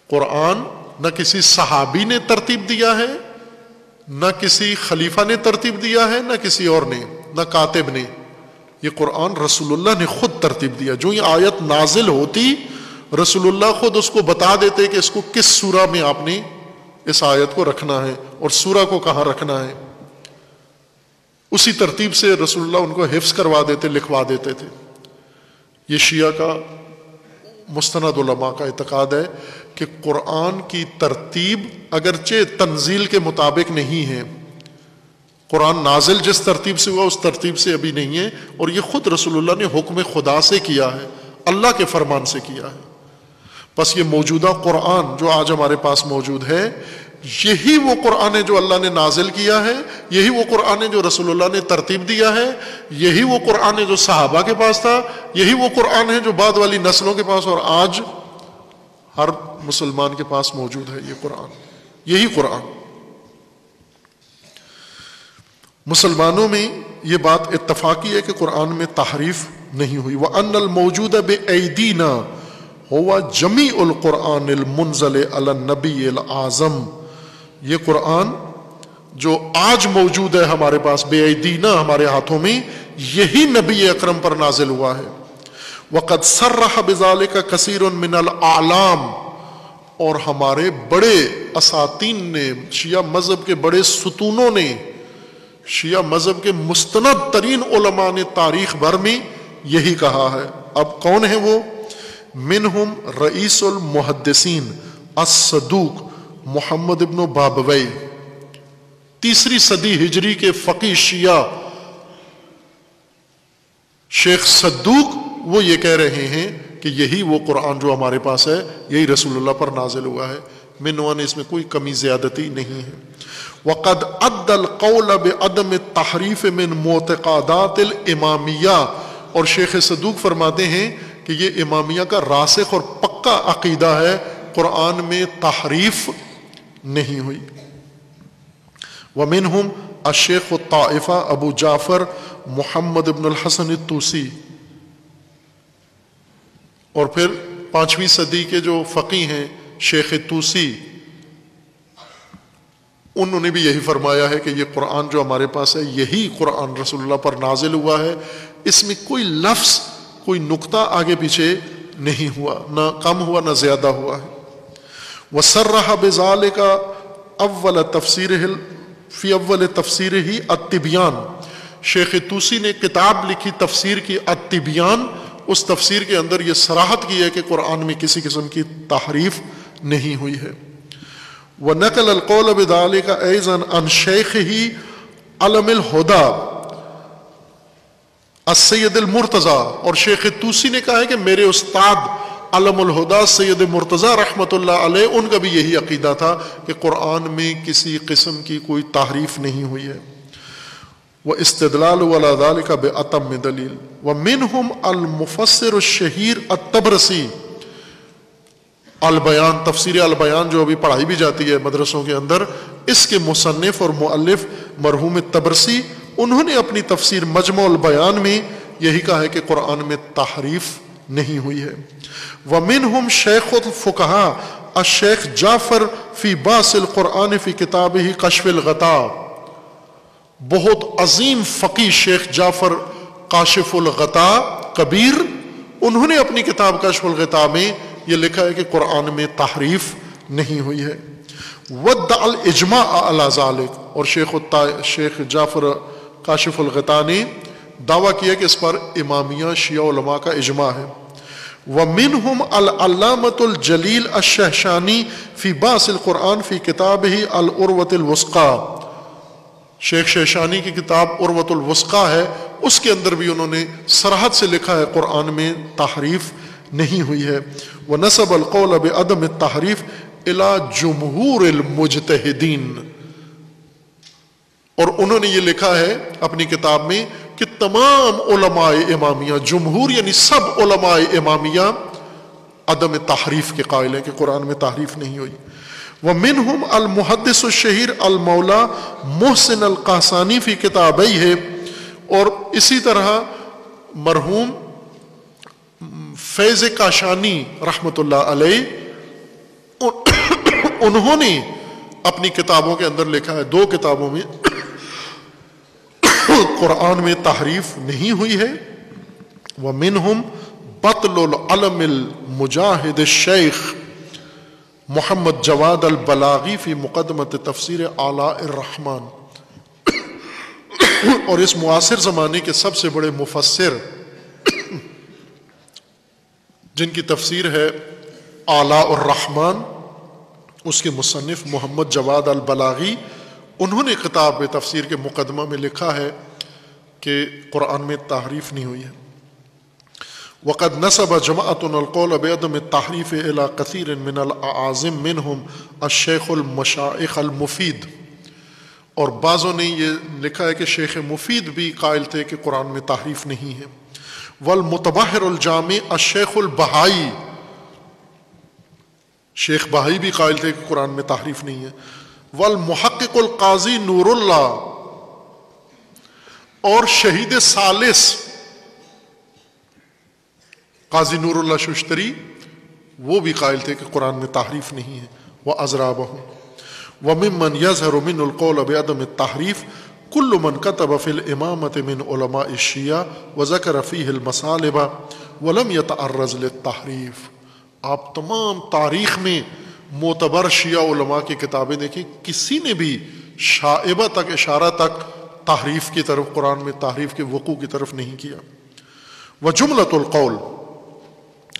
قرآن نہ کسی صحابی نے ترتیب دیا ہے، نہ کسی خلیفہ نے ترتیب دیا ہے، نہ کسی اور نے، نہ کاتب نے. یہ قرآن رسول اللہ نے خود ترتیب دیا. جو یہ آیت نازل ہوتی رسول اللہ خود اس کو بتا دیتے کہ اس کو کس سورہ میں آپ نے اس آیت کو رکھنا ہے اور سورہ کو کہاں رکھنا ہے. اسی ترتیب سے رسول اللہ ان کو حفظ کروا دیتے، لکھوا دیتے تھے. یہ شیعہ کا مستند علماء کا اعتقاد ہے کہ قرآن کی ترتیب اگرچہ تنزیل کے مطابق نہیں ہے، قرآن نازل جس ترتیب سے ہوا اس ترتیب سے ابھی نہیں ہے، اور یہ خود رسول اللہ نے حکم خدا سے کیا ہے، اللہ کے فرمان سے کیا ہے. بس یہ موجودہ قرآن جو آج ہمارے پاس موجود ہے، یہی وہ قرآن ہے جو اللہ نے نازل کیا ہے، یہی وہ قرآن ہے جو رسول اللہ نے ترتیب دیا ہے، یہی وہ قرآن ہے جو صحابہ کے پاس تھا، یہی وہ قرآن ہے جو بعد والی نسلوں کے پاس اور آج ہر مسلمان کے پاس موجود ہے. یہ قرآن، یہی قرآن. مسلمانوں میں یہ بات اتفاقی ہے کہ قرآن میں تحریف نہیں ہوئی. وَأَنَّ الْمَوْجُودَ بِأَيْدِينَا هُوَ جَمِيعُ الْقُرْآنِ الْمُنزَلِ عَلَى النَّبِيِّ الْأَعْظَمِ. یہ قرآن جو آج موجود ہے ہمارے پاس، بے ایدینا، ہمارے ہاتھوں میں، یہی نبی اکرم پر نازل ہوا ہے. وَقَدْ صَرَّحَ بِذَلِكَ كَثِيرٌ مِّنَ الْأَعْلَامِ. اور ہمارے بڑے اساتین نے، شیعہ مذہب کے بڑے ستونوں نے، شیعہ مذہب کے مستند ترین علماء نے تاریخ بھر میں یہی کہا ہے. اب کون ہے وہ؟ منہم رئیس المحدثین الصدوق محمد ابن بابوی، 3 صدی ہجری کے فقیہ شیعہ شیخ صدوق، وہ یہ کہہ رہے ہیں کہ یہی وہ قرآن جو ہمارے پاس ہے، یہی رسول اللہ پر نازل ہوا ہے. منوان اس میں کوئی کمی زیادتی نہیں ہے. وقد اد القول بعدم التحریف من معتقدات الامامیہ. اور شیخ صدوق فرماتے ہیں کہ یہ امامیہ کا راسخ اور پکا عقیدہ ہے، قرآن میں تحریف نہیں ہوئی. ومنہم الشیخ الطائفہ ابو جعفر محمد ابن الحسن الطوسی. اور پھر 5ویں صدی کے جو فقیہ ہیں شیخ طوسی، انہوں نے بھی یہی فرمایا ہے کہ یہ قرآن جو ہمارے پاس ہے، یہی قرآن رسول اللہ پر نازل ہوا ہے. اس میں کوئی لفظ، کوئی نقطہ آگے پیچھے نہیں ہوا، نہ کم ہوا نہ زیادہ ہوا ہے. وَصَرَّحَ بِذَلِكَ اول تفسیرہ التبیان. شیخ طوسی نے کتاب لکھی تفسیر کی التبیان. اس تفسیر کے اندر یہ صراحت کی ہے کہ قرآن میں کسی قسم کی تحریف نہیں ہوئی ہے. وَنَقَلَ الْقَوْلَ بِذَلِكَ أَيْضًا عَنْ شَيْخِهِ عَلَمِ الْهُدَى السید المرتضیٰ. اور شیخ طوسی نے کہا ہے کہ میرے استاد علم الہدا سید مرتضیٰ رحمۃ اللہ علیہ، ان کا بھی یہی عقیدہ تھا کہ قرآن میں کسی قسم کی کوئی تحریف نہیں ہوئی ہے. وَإِسْتِدْلَالُ عَلَى ذَلِكَ بِأَتَمِّ دَلِيلٍ. وَمِنْهُمْ الْمُفَسِّرُ الشَّهِيرُ الطَّبْرَسِي. البیان، تفسیر البیان جو ابھی پڑھائی بھی جاتی ہے مدرسوں کے اندر، اس کے مصنف اور مؤلف مرحوم طبرسی، انہوں نے اپنی تفسیر مجمع البیان میں یہی کہا ہے کہ قرآن میں تحریف نہیں ہوئی ہے. ومنہم شیخ الفقہاء الشیخ جعفر فی باس القرآن فی کتابہ کشف الغطاء. بہت عظیم فقیہ شیخ جعفر کاشف الغطاء کبیر، انہوں نے اپنی کتاب کشف الغطاء میں یہ لکھا ہے کہ قرآن میں تحریف نہیں ہوئی ہے. وَدَّعَ الْإِجْمَاعَ عَلَى ذَلِكَ. اور شیخ جعفر کاشف الغطاء نے دعویٰ کیا کہ اس پر امامیہ شیعہ علماء کا اجماع ہے. وَمِنْهُمْ العلامة الجلیل الشہشانی فی باس القرآن فی کتابہ العروۃ الوثقی. شیخ شہشانی کی کتاب عروۃ الوثقی ہے، اس کے اندر بھی انہوں نے صراحت سے لکھا ہے قرآن میں تحریف نہیں ہوئی ہے. وَنَسَبَ الْقَوْلَ بِعَدَمِ التَّحْرِيفِ إِلَى جُمْهُورِ الْمُجْتَهِدِينَ. اور انہوں نے یہ لکھا ہے اپنی کتاب میں کہ تمام علماء امامیہ، جمہور یعنی سب علماء امامیہ، عدم تحریف کے قائل ہیں کہ قرآن میں تحریف نہیں ہوئی. ومنہم المحدث الشہیر المولا محسن القاسانی فی کتابیہ ہے. اور اسی طرح مرحوم فیض کاشانی رحمۃ اللہ علیہ، انہوں نے اپنی کتابوں کے اندر لکھا ہے، 2 کتابوں میں قرآن میں تحریف نہیں ہوئی ہے. ومنہم بطل العلم المجاہد الشیخ محمد جواد البلاغی فی مقدمت تفسیر آلاء الرحمن، اور اس معاصر زمانے کے سب سے بڑے مفسر جن کی تفسیر ہے آلاء الرحمن، اس کے مصنف محمد جواد البلاغی، انہوں نے کتاب تفسیر کے مقدمہ میں لکھا ہے کہ قرآن میں تحریف نہیں ہوئی ہے. وقد نسب جماعة القول بعدم التحریف الى كثير من الاعاظم منهم الشیخ المشائخ المفید، اور بعضوں نے یہ لکھا ہے کہ شیخ مفید بھی قائل تھے کہ قرآن میں تحریف نہیں ہے. والمتبحر الجامع الشیخ البہائی، شیخ بہائی بھی قائل تھے کہ قرآن میں تحریف نہیں ہے. والمحقق القاضی نور اللہ، اور شہید ثالث قاضی نور اللہ ششتری، وہ بھی قائل تھے کہ قرآن میں تحریف نہیں ہے. وَأَزْرَابَهُمْ وَمِمَّنْ يَظْهَرُ مِنْ الْقَوْلَ بِعَدَمِ التَّحْرِيفِ كُلُّ مَنْ كَتَبَ فِي الْإِمَامَةِ مِنْ عُلَمَاءِ الشِّيَعِ وَذَكَرَ فِيهِ الْمَصَالِبَ وَلَمْ يَتَعَرَّضْ لِلتَّحْرِيفِ. آپ تمام تاریخ میں معتبر شیعہ علماء کی کتابیں دیکھیں، کسی نے بھی شائبہ تک، اشارہ تک تحریف کی طرف، قرآن میں تحریف کے وقوع کی طرف نہیں کیا. وجملۃ القول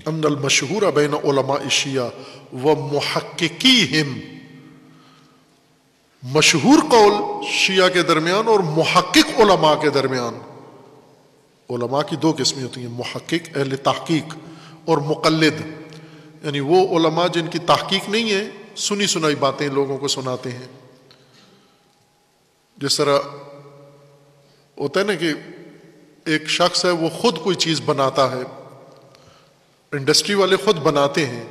ان المشہور بین علماء الشیعہ ومحققیہم، مشہور قول شیعہ کے درمیان اور محقق علماء کے درمیان. علماء کی 2 قسمیں ہوتی ہیں، محقق اہل تحقیق اور مقلد، یعنی وہ علماء جن کی تحقیق نہیں ہے، سنی سنائی باتیں لوگوں کو سناتے ہیں. جس طرح ہوتا ہے نا کہ ایک شخص ہے، وہ خود کوئی چیز بناتا ہے، انڈسٹری والے خود بناتے ہیں،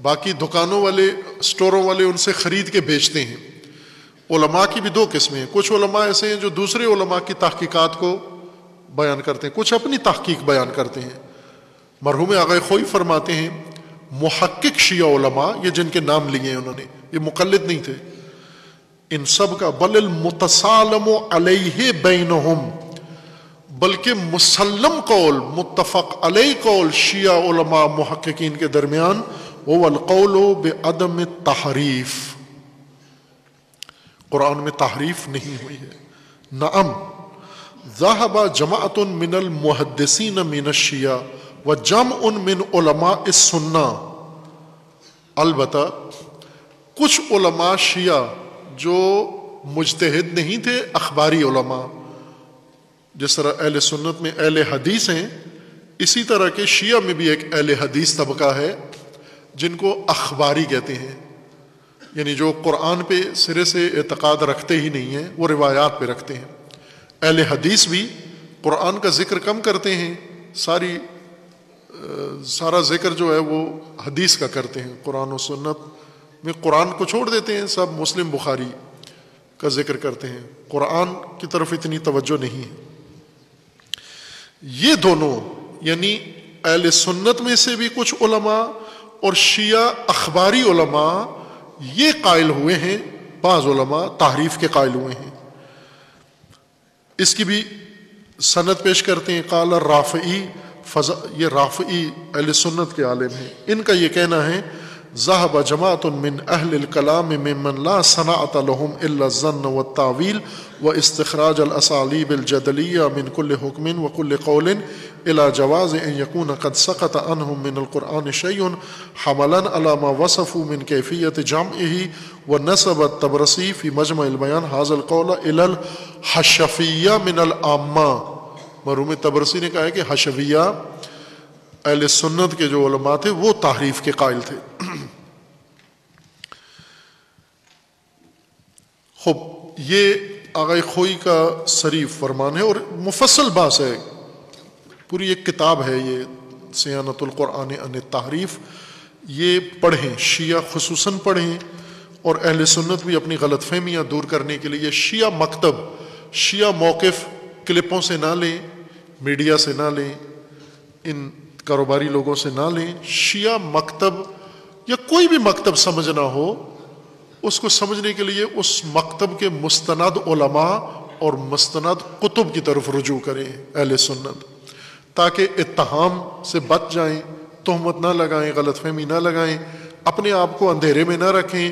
باقی دکانوں والے، سٹوروں والے ان سے خرید کے بیچتے ہیں. علماء کی بھی 2 قسمیں ہیں. کچھ علماء ایسے ہیں جو دوسرے علماء کی تحقیقات کو بیان کرتے ہیں، کچھ اپنی تحقیق بیان کرتے ہیں. مرحوم آغا خوئی فرماتے ہیں محقق شیعہ علماء، یہ جن کے نام لیے ہیں انہوں نے، یہ مقلد نہیں تھے، ان سب کا بل المتسالم علیہ بینہم، بلکہ مسلم قول، متفق علیہ قول شیعہ علماء محققین کے درمیان وہ القول بعدم التحریف، قرآن میں تحریف نہیں ہوئی ہے. نعم ذهب جماعة من المحدثین من الشیعہ وجمع من علماء السنہ، البتہ کچھ علماء شیعہ جو مجتہد نہیں تھے، اخباری علماء، جس طرح اہل سنت میں اہل حدیث ہیں، اسی طرح کے شیعہ میں بھی ایک اہل حدیث طبقہ ہے جن کو اخباری کہتے ہیں، یعنی جو قرآن پہ سرے سے اعتقاد رکھتے ہی نہیں ہیں، وہ روایات پہ رکھتے ہیں. اہل حدیث بھی قرآن کا ذکر کم کرتے ہیں، سارا ذکر جو ہے وہ حدیث کا کرتے ہیں. قرآن و سنت میں قرآن کو چھوڑ دیتے ہیں، سب مسلم بخاری کا ذکر کرتے ہیں، قرآن کی طرف اتنی توجہ نہیں ہے. یہ دونوں یعنی اہل سنت میں سے بھی کچھ علماء اور شیعہ اخباری علماء یہ قائل ہوئے ہیں، بعض علماء تحریف کے قائل ہوئے ہیں. اس کی بھی سند پیش کرتے ہیں. قال الرافعی، یہ رافعی اہل سنت کے عالم ہیں، ان کا یہ کہنا ہے ذهب جماعة من اہل الکلام ممن لا صناعة لهم الا الظن والتاویل واستخراج الاسالیب الجدلیہ من كل حکم وكل قول الى جواز ان يكون قد سقط عنهم من القرآن شيء حملا على ما وصفوا من كيفية جمعه. ونسب الطبرسی في مجمع البیان هذا القول الى الحشفیہ من العامہ. مرحوم طبرسی نے کہا ہے کہ حشویہ اہل سنت کے جو علماء تھے وہ تحریف کے قائل تھے. خب یہ آغا خوئی کا صریف فرمان ہے اور مفصل بحث ہے، پوری ایک کتاب ہے یہ صیانت القرآن عن التحریف. یہ پڑھیں، شیعہ خصوصاً پڑھیں، اور اہل سنت بھی اپنی غلط فہمیاں دور کرنے کے لیے شیعہ مکتب، شیعہ موقف کلپوں سے نہ لیں، میڈیا سے نہ لیں، ان کاروباری لوگوں سے نہ لیں. شیعہ مکتب یا کوئی بھی مکتب سمجھنا ہو اس کو سمجھنے کے لیے اس مکتب کے مستند علماء اور مستند کتب کی طرف رجوع کریں اہل سنت، تاکہ اتہام سے بچ جائیں، تہمت نہ لگائیں، غلط فہمی نہ لگائیں، اپنے آپ کو اندھیرے میں نہ رکھیں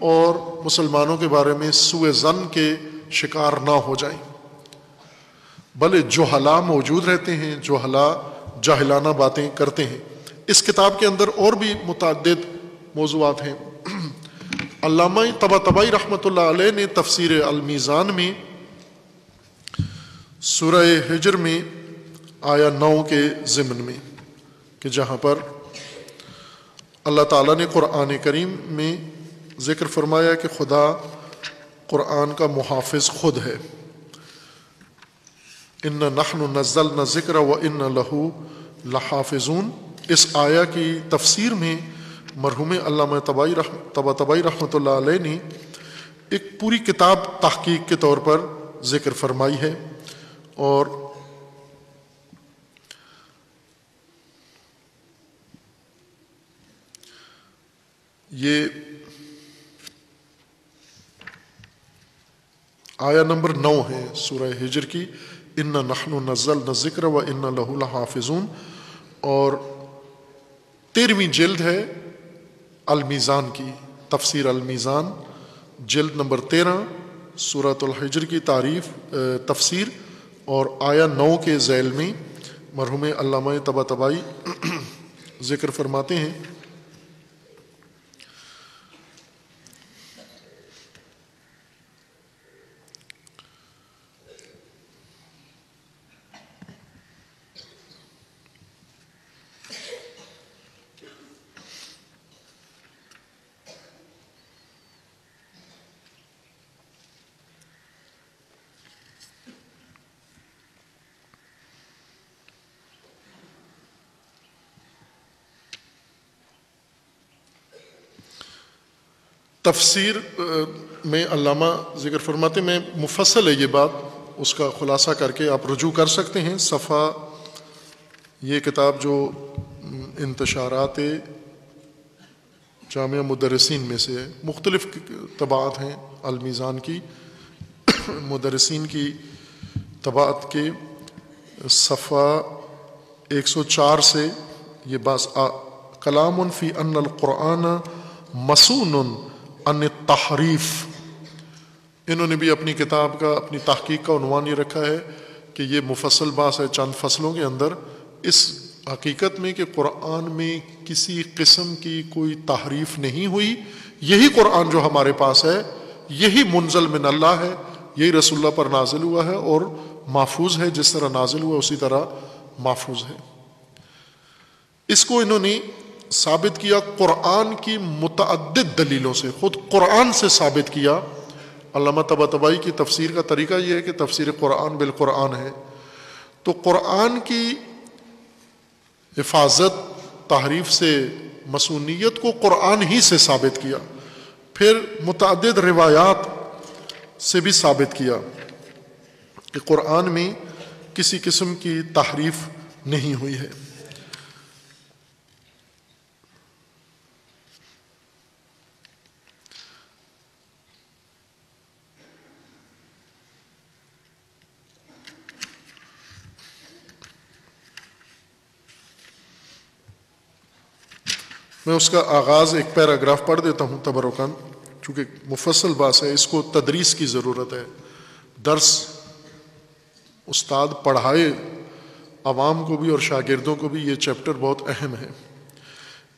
اور مسلمانوں کے بارے میں سوء ظن کے شکار نہ ہو جائیں۔ بھلے جہلا موجود رہتے ہیں، جہلا جاہلانہ باتیں کرتے ہیں۔ اس کتاب کے اندر اور بھی متعدد موضوعات ہیں۔ علامہ طباطبائی رحمۃ اللہ علیہ نے تفسیر المیزان میں سورہ ہجر میں آیا 9 کے ضمن میں، کہ جہاں پر اللہ تعالیٰ نے قرآن کریم میں ذکر فرمایا کہ خدا قرآن کا محافظ خود ہے، اِنَّا نَحْنُ نَزَّلْنَا الذِّکْرَ وَإِنَّا لَهُ لَحَافِظُونَ۔ اس آیا کی تفسیر میں مرحوم علامہ طباطبائی رحمۃ اللہ علیہ نے ایک پوری کتاب تحقیق کے طور پر ذکر فرمائی ہے، اور یہ آیا نمبر 9 ہے سورہ ہجر کی، اِنَّا نَحْنُ نَزَّلْنَا الذِّکْرَ وَإِنَّا لَهُ لَحَافِظُونَ، اور 13ویں جلد ہے المیزان کی، تفسیر المیزان جلد نمبر 13، سورۃ الحجر کی تفسیر، اور آیا 9 کے ذیل میں مرحوم علامہ طباطبائی ذکر فرماتے ہیں تفسیر میں علامہ ذکر فرماتے، میں مفصل ہے یہ بات، اس کا خلاصہ کر کے آپ رجوع کر سکتے ہیں۔ صفحہ، یہ کتاب جو انتشارات جامعہ مدرسین میں سے ہے، مختلف طباعت ہیں المیزان کی، مدرسین کی طباعت کے صفحہ 104 سے یہ بات، کلام فی ان القرآن مسون ان التحریف، انہوں نے بھی اپنی کتاب کا، اپنی تحقیق کا عنوان یہ رکھا ہے کہ یہ مفصل بات ہے چند فصلوں کے اندر، اس حقیقت میں کہ قرآن میں کسی قسم کی کوئی تحریف نہیں ہوئی، یہی قرآن جو ہمارے پاس ہے یہی منزل من اللہ ہے، یہی رسول اللہ پر نازل ہوا ہے اور محفوظ ہے، جس طرح نازل ہوا اسی طرح محفوظ ہے۔ اس کو انہوں نے ثابت کیا قرآن کی متعدد دلیلوں سے، خود قرآن سے ثابت کیا۔ علامہ طباطبائی کی تفسیر کا طریقہ یہ ہے کہ تفسیر قرآن بالقرآن ہے، تو قرآن کی حفاظت، تحریف سے مسونیت کو قرآن ہی سے ثابت کیا، پھر متعدد روایات سے بھی ثابت کیا کہ قرآن میں کسی قسم کی تحریف نہیں ہوئی ہے۔ میں اس کا آغاز ایک پیراگراف پڑھ دیتا ہوں تبرکاً، چونکہ مفصل بات ہے، اس کو تدریس کی ضرورت ہے، درس استاد پڑھائے عوام کو بھی اور شاگردوں کو بھی، یہ چیپٹر بہت اہم ہے۔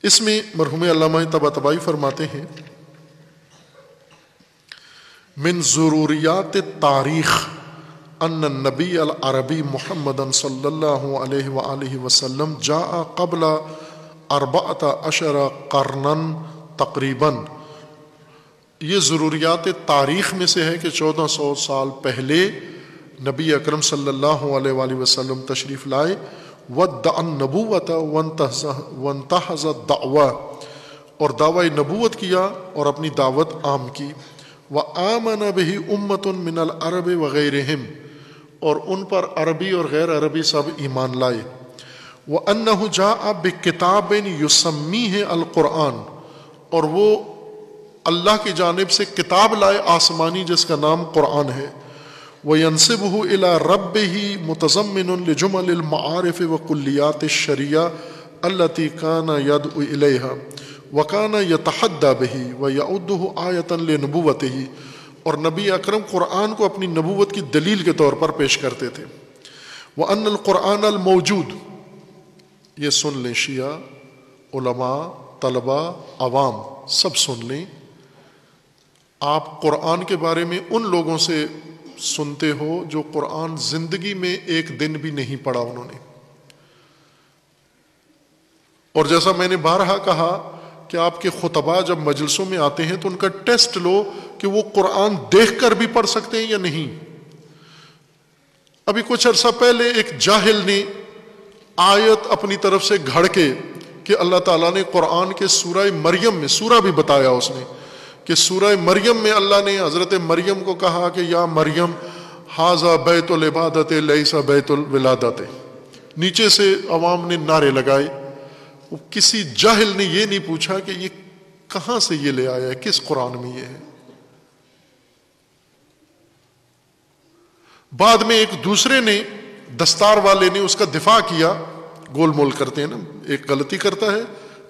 اس میں مرحوم علامہ طباطبائی فرماتے ہیں، من ضروریات التاریخ ان النبی العربی محمد صلی اللہ علیہ وآلہ وسلم جاء قبل 14 قرناً تقریباً، یہ ضروریات تاریخ میں سے ہے کہ 1400 سال پہلے نبی اکرم صلی اللہ علیہ وآلہ وسلم تشریف لائے، وَدَّعَ النَّبُوَّةَ وَانْتَحَزَ الدَّعْوَةَ، اور دعوی نبوت کیا اور اپنی دعوت عام کی، وَآمَنَ بِهِ أُمَّةٌ مِّنَ الْعَرَبِ وَغَيْرِهِمْ، اور ان پر عربی اور غیر عربی سب ایمان لائے، وَأَنَّهُ جَاءَ بِكِتَابٍ يُسَمِّيهِ الْقُرْآنَ، اور وہ اللہ کی جانب سے کتاب لائے آسمانی جس کا نام قرآن ہے، وَيَنْسِبُهُ إِلَىٰ رَبِّهِ مُتَضَمِّنٌ لِجُمَلِ الْمَعَارِفِ وَكُلِّيَاتِ الشَّرِيعَةِ الَّتِي كَانَ يَدْعُو إِلَيْهَا وَكَانَ يَتَحَدَّىٰ بِهِ وَيَعُدُّهُ آيَةً لِنُبُوَّتِهِ، اور نبی اکرم قرآن کو اپنی نبوت کی دلیل کے طور پر پیش کرتے تھے۔ وَأَنَّ الْقُرْآنَ الْمَوْجُودُ، یہ سن لیں شیعہ، علماء، طلباء، عوام سب سن لیں، آپ قرآن کے بارے میں ان لوگوں سے سنتے ہو جو قرآن زندگی میں ایک دن بھی نہیں پڑھا انہوں نے، اور جیسا میں نے بارہا کہا کہ آپ کے خطباء جب مجلسوں میں آتے ہیں تو ان کا ٹیسٹ لو کہ وہ قرآن دیکھ کر بھی پڑھ سکتے ہیں یا نہیں۔ ابھی کچھ عرصہ پہلے ایک جاہل نے آیت اپنی طرف سے گھڑ کے کہ اللہ تعالیٰ نے قرآن کے سورہ مریم میں، سورہ بھی بتایا اس نے کہ سورہ مریم میں اللہ نے حضرت مریم کو کہا کہ یا مریم ھذا بیت العبادت لیس بیت الولادت، نیچے سے عوام نے نعرے لگائے، کسی جاہل نے یہ نہیں پوچھا کہ یہ کہاں سے یہ لے آیا ہے، کس قرآن میں یہ ہے۔ بعد میں ایک دوسرے نے، دستار والے نے اس کا دفاع کیا، گول مول کرتے ہیں نا، ایک غلطی کرتا ہے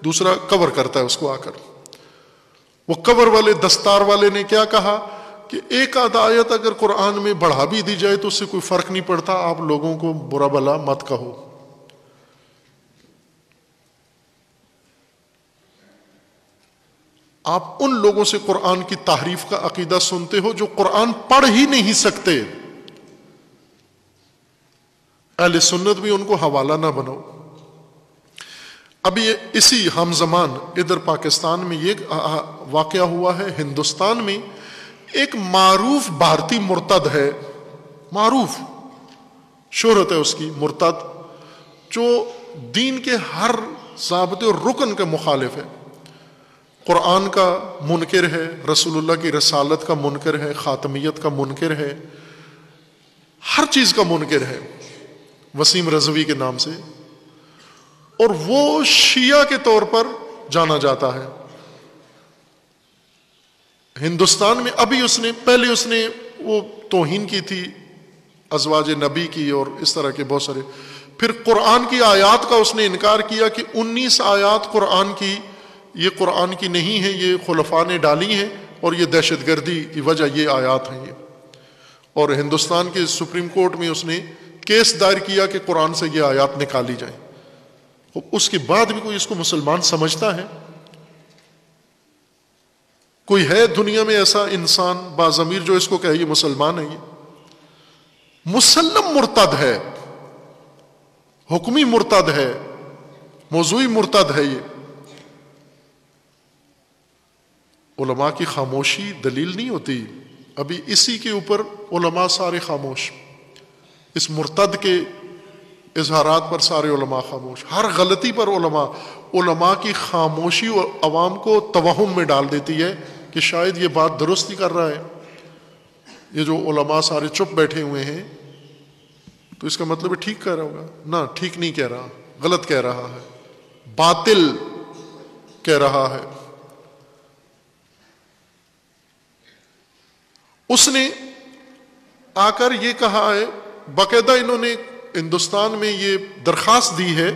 دوسرا کور کرتا ہے اس کو آ کر، وہ کور والے دستار والے نے کیا کہا کہ ایک آدھ آیت اگر قرآن میں بڑھا بھی دی جائے تو اس سے کوئی فرق نہیں پڑتا، آپ لوگوں کو برا بلا مت کہو۔ آپ ان لوگوں سے قرآن کی تحریف کا عقیدہ سنتے ہو جو قرآن پڑھ ہی نہیں سکتے، اہل سنت بھی ان کو حوالہ نہ بناؤ۔ ابھی اسی ہم زمان ادھر پاکستان میں یہ واقعہ ہوا ہے، ہندوستان میں ایک معروف بھارتی مرتد ہے، معروف شہرت ہے اس کی، مرتد، جو دین کے ہر ضابطے اور رکن کے مخالف ہے، قرآن کا منکر ہے، رسول اللہ کی رسالت کا منکر ہے، خاتمیت کا منکر ہے، ہر چیز کا منکر ہے، وسیم رضوی کے نام سے، اور وہ شیعہ کے طور پر جانا جاتا ہے ہندوستان میں۔ ابھی پہلے اس نے وہ توہین کی تھی ازواج نبی کی اور اس طرح کے بہت سارے، پھر قرآن کی آیات کا اس نے انکار کیا کہ 19 آیات قرآن کی یہ قرآن کی نہیں ہیں، یہ خلفاء نے ڈالی ہیں اور یہ دہشت گردی کی وجہ یہ آیات ہیں یہ، اور ہندوستان کے سپریم کورٹ میں اس نے کیس دائر کیا کہ قرآن سے یہ آیات نکالی جائیں۔ اس کے بعد بھی کوئی اس کو مسلمان سمجھتا ہے؟ کوئی ہے دنیا میں ایسا انسان باضمیر جو اس کو کہے یہ مسلمان ہے؟ یہ مسلم مرتد ہے، حکمی مرتد ہے، موضوعی مرتد ہے۔ یہ علماء کی خاموشی دلیل نہیں ہوتی، ابھی اسی کے اوپر علماء سارے خاموش، اس مرتد کے اظہارات پر سارے علماء خاموش، ہر غلطی پر علماء کی خاموشی عوام کو توہم میں ڈال دیتی ہے کہ شاید یہ بات درست ہی کر رہا ہے۔ یہ جو علماء سارے چپ بیٹھے ہوئے ہیں تو اس کا مطلب ہے ٹھیک کہہ رہا ہوگا، نہ ٹھیک نہیں کہہ رہا، غلط کہہ رہا ہے، باطل کہہ رہا ہے۔ اس نے آ کر یہ کہا ہے، باقاعدہ انہوں نے ہندوستان میں یہ درخواست دی ہے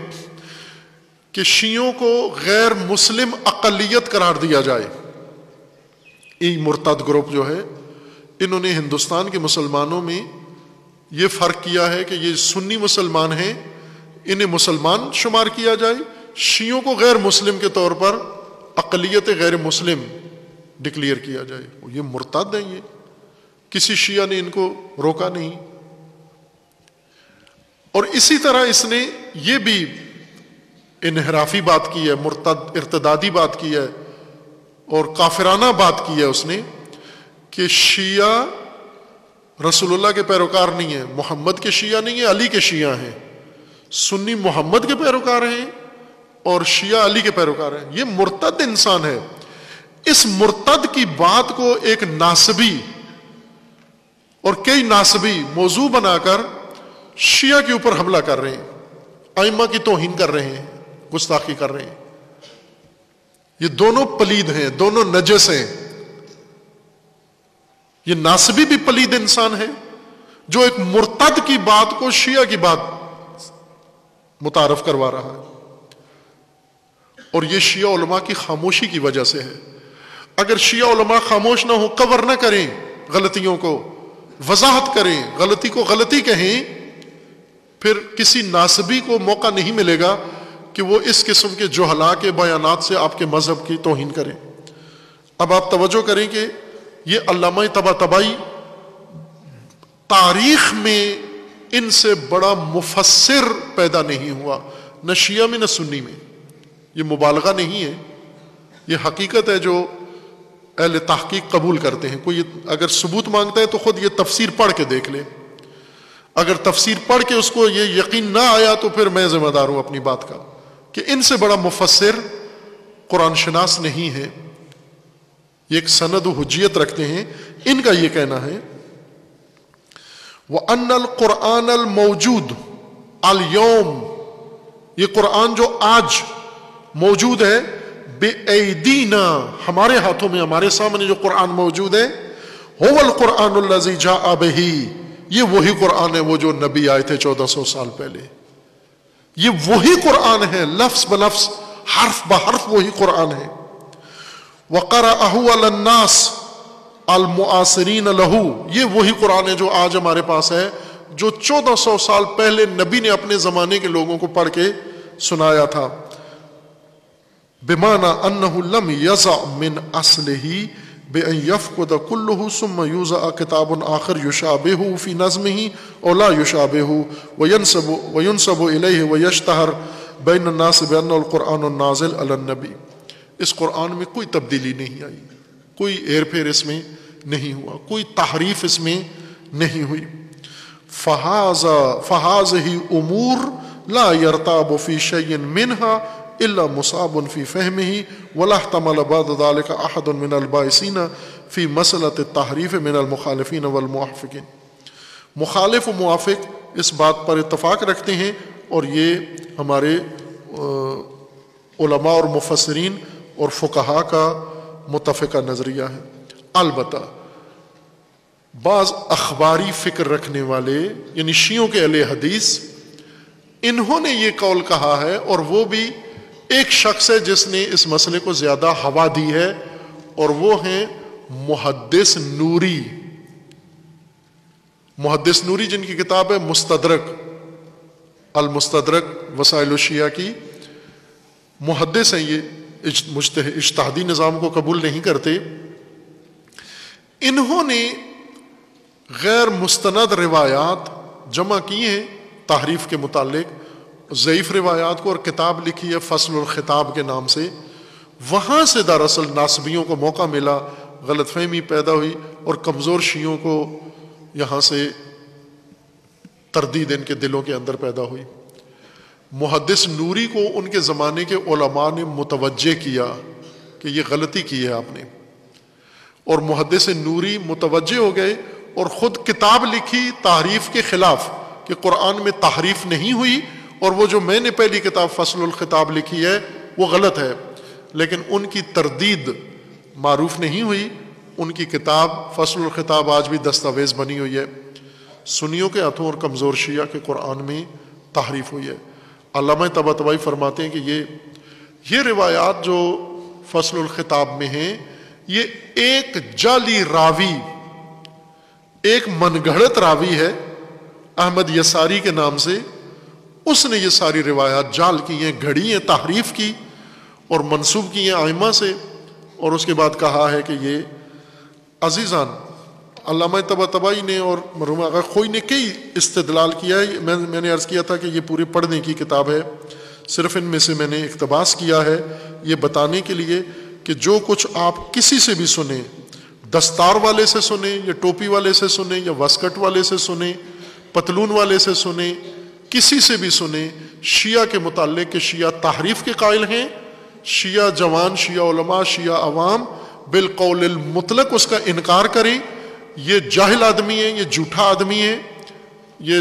کہ شیعوں کو غیر مسلم اقلیت قرار دیا جائے۔ یہ مرتد گروپ جو ہے، انہوں نے ہندوستان کے مسلمانوں میں یہ فرق کیا ہے کہ یہ سنی مسلمان ہیں، انہیں مسلمان شمار کیا جائے، شیعوں کو غیر مسلم کے طور پر اقلیت غیر مسلم ڈکلیئر کیا جائے۔ یہ مرتد ہیں، یہ کسی شیعہ نے ان کو روکا نہیں۔ اور اسی طرح اس نے یہ بھی انحرافی بات کی ہے، ارتدادی بات کی ہے اور کافرانہ بات کی ہے اس نے کہ شیعہ رسول اللہ کے پیروکار نہیں ہیں، محمد کے شیعہ نہیں ہیں، علی کے شیعہ ہیں، سنی محمد کے پیروکار ہیں اور شیعہ علی کے پیروکار ہیں۔ یہ مرتد انسان ہے۔ اس مرتد کی بات کو ایک ناسبی اور کئی ناسبی موضوع بنا کر شیعہ کے اوپر حملہ کر رہے ہیں، ائمہ کی توہین کر رہے ہیں، گستاخی کر رہے ہیں۔ یہ دونوں پلید ہیں، دونوں نجس ہیں، یہ ناصبی بھی پلید انسان ہے جو ایک مرتد کی بات کو شیعہ کی بات متعارف کروا رہا ہے، اور یہ شیعہ علماء کی خاموشی کی وجہ سے ہے۔ اگر شیعہ علماء خاموش نہ ہو، کور نہ کریں غلطیوں کو، وضاحت کریں، غلطی کو غلطی کہیں، پھر کسی ناصبی کو موقع نہیں ملے گا کہ وہ اس قسم کے جہلاء کے بیانات سے آپ کے مذہب کی توہین کریں۔ اب آپ توجہ کریں کہ یہ علامہ طباطبائی تاریخ میں ان سے بڑا مفسر پیدا نہیں ہوا، نہ شیعہ میں نہ سنی میں۔ یہ مبالغہ نہیں ہے، یہ حقیقت ہے جو اہل تحقیق قبول کرتے ہیں۔ کوئی اگر ثبوت مانگتا ہے تو خود یہ تفسیر پڑھ کے دیکھ لے، اگر تفسیر پڑھ کے اس کو یہ یقین نہ آیا تو پھر میں ذمہ دار ہوں اپنی بات کا کہ ان سے بڑا مفسر قرآن شناس نہیں ہے، یہ ایک سند و حجیت رکھتے ہیں۔ ان کا یہ کہنا ہے وَأَنَّ الْقُرْآنَ الْمَوْجُودُ الْيَوْمِ، یہ قرآن جو آج موجود ہے، بِأَيْدِينَا، ہمارے ہاتھوں میں، ہمارے سامنے جو قرآن موجود ہے، هُوَ الْقُرْآنُ الَّذِي جَاءَ بِهِ، یہ وہی قرآن ہے وہ جو نبی آئے تھے 1400 سال پہلے۔ یہ وہی قرآن ہے، لفظ بلفظ، حرف بحرف وہی قرآن ہے۔ وَقَرَأَهُ عَلَى النَّاسِ المعاصرین لہو، یہ وہی قرآن ہے جو آج ہمارے پاس ہے، جو 1400 سال پہلے نبی نے اپنے زمانے کے لوگوں کو پڑھ کے سنایا تھا۔ بمعنی انہ لم یزع من اصلہ بان یفقد کلہ ثم یوضع کتاب آخر یشابہہ فی نظمہ او لا یشابہہ وینسب الیہ ویشتہر بین الناس بان القرآن النازل علی النبی۔ اس قرآن میں کوئی تبدیلی نہیں آئی، کوئی ایر پھیر اس میں نہیں ہوا، کوئی تحریف اس میں نہیں ہوئی۔ فہذہ امور لا یرتاب فی شیء منہا الا مصاب فی فہمہ ولا احتمل بعد ذلك احد من الباعثین فی مسئلۃ التحریف من المخالفین والموافقین۔ مخالف و موافق اس بات پر اتفاق رکھتے ہیں، اور یہ ہمارے علماء اور مفسرین اور فقہاء کا متفقہ نظریہ ہے۔ البتہ بعض اخباری فکر رکھنے والے یعنی شیعوں کے اہل حدیث، انہوں نے یہ قول کہا ہے، اور وہ بھی ایک شخص ہے جس نے اس مسئلے کو زیادہ ہوا دی ہے، اور وہ ہیں محدث نوری۔ محدث نوری جن کی کتاب ہے مستدرک، المستدرک وسائل الشیعہ کی، محدث ہیں یہ، اجتہادی نظام کو قبول نہیں کرتے۔ انہوں نے غیر مستند روایات جمع کی ہیں تحریف کے متعلق، ضعیف روایات کو، اور کتاب لکھی ہے فصل الخطاب کے نام سے۔ وہاں سے دراصل ناصبیوں کو موقع ملا، غلط فہمی پیدا ہوئی، اور کمزور شیعوں کو یہاں سے تردید ان کے دلوں کے اندر پیدا ہوئی۔ محدث نوری کو ان کے زمانے کے علماء نے متوجہ کیا کہ یہ غلطی کی ہے آپ نے، اور محدث نوری متوجہ ہو گئے اور خود کتاب لکھی تحریف کے خلاف کہ قرآن میں تحریف نہیں ہوئی، اور وہ جو میں نے پہلی کتاب فصل الخطاب لکھی ہے وہ غلط ہے، لیکن ان کی تردید معروف نہیں ہوئی۔ ان کی کتاب فصل الخطاب آج بھی دستاویز بنی ہوئی ہے۔ سنیوں کے ہاتھوں اور کمزور شیعہ کے قرآن میں تحریف ہوئی ہے۔ علامہ طباطبائی فرماتے ہیں کہ یہ روایات جو فصل الخطاب میں ہیں، یہ ایک جعلی راوی، ایک من گھڑت راوی ہے احمد یساری کے نام سے، اس نے یہ ساری روایات جعل کی ہیں، گھڑی ہیں، تحریف کی اور منسوب کی ہیں ائمہ سے، اور اس کے بعد کہا ہے کہ یہ عزیزان، علامہ طباطبائی نے اور مرحوم آغا خوئی نے کئی استدلال کیا ہے۔ میں نے عرض کیا تھا کہ یہ پورے پڑھنے کی کتاب ہے، صرف ان میں سے میں نے اقتباس کیا ہے یہ بتانے کے لیے کہ جو کچھ آپ کسی سے بھی سنیں، دستار والے سے سنیں یا ٹوپی والے سے سنیں یا واسکٹ والے سے سنیں، پتلون والے سے سنیں، کسی سے بھی سنیں، شیعہ کے متعلق کہ شیعہ تحریف کے قائل ہیں، شیعہ جوان، شیعہ علماء، شیعہ عوام بالقول المطلق اس کا انکار کریں، یہ جاہل آدمی ہے، یہ جھوٹا آدمی ہے، یہ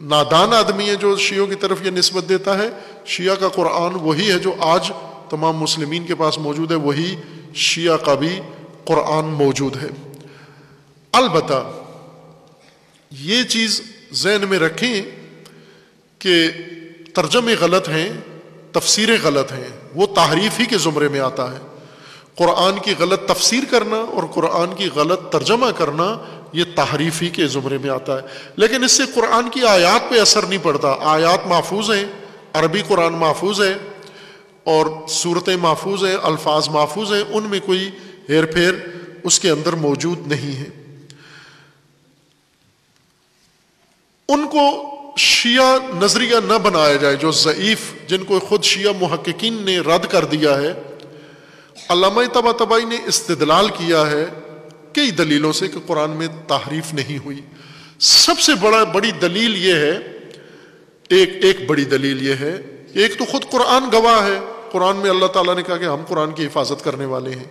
نادان آدمی ہے جو شیعوں کی طرف یہ نسبت دیتا ہے۔ شیعہ کا قرآن وہی ہے جو آج تمام مسلمین کے پاس موجود ہے، وہی شیعہ کا بھی قرآن موجود ہے۔ البتہ یہ چیز ذہن میں رکھیں کہ ترجمے غلط ہیں، تفسیریں غلط ہیں، وہ تحریف ہی کے زمرے میں آتا ہے۔ قرآن کی غلط تفسیر کرنا اور قرآن کی غلط ترجمہ کرنا یہ تحریف ہی کے زمرے میں آتا ہے، لیکن اس سے قرآن کی آیات پہ اثر نہیں پڑتا۔ آیات محفوظ ہیں، عربی قرآن محفوظ ہے اور صورتیں محفوظ ہیں، الفاظ محفوظ ہیں، ان میں کوئی ہیر پھیر اس کے اندر موجود نہیں ہے۔ ان کو شیعہ نظریہ نہ بنایا جائے جو ضعیف، جن کو خود شیعہ محققین نے رد کر دیا ہے۔ علامہ طباطبائی نے استدلال کیا ہے کئی دلیلوں سے کہ قرآن میں تحریف نہیں ہوئی۔ سب سے بڑی دلیل یہ ہے، ایک بڑی دلیل یہ ہے کہ ایک تو خود قرآن گواہ ہے، قرآن میں اللہ تعالیٰ نے کہا کہ ہم قرآن کی حفاظت کرنے والے ہیں،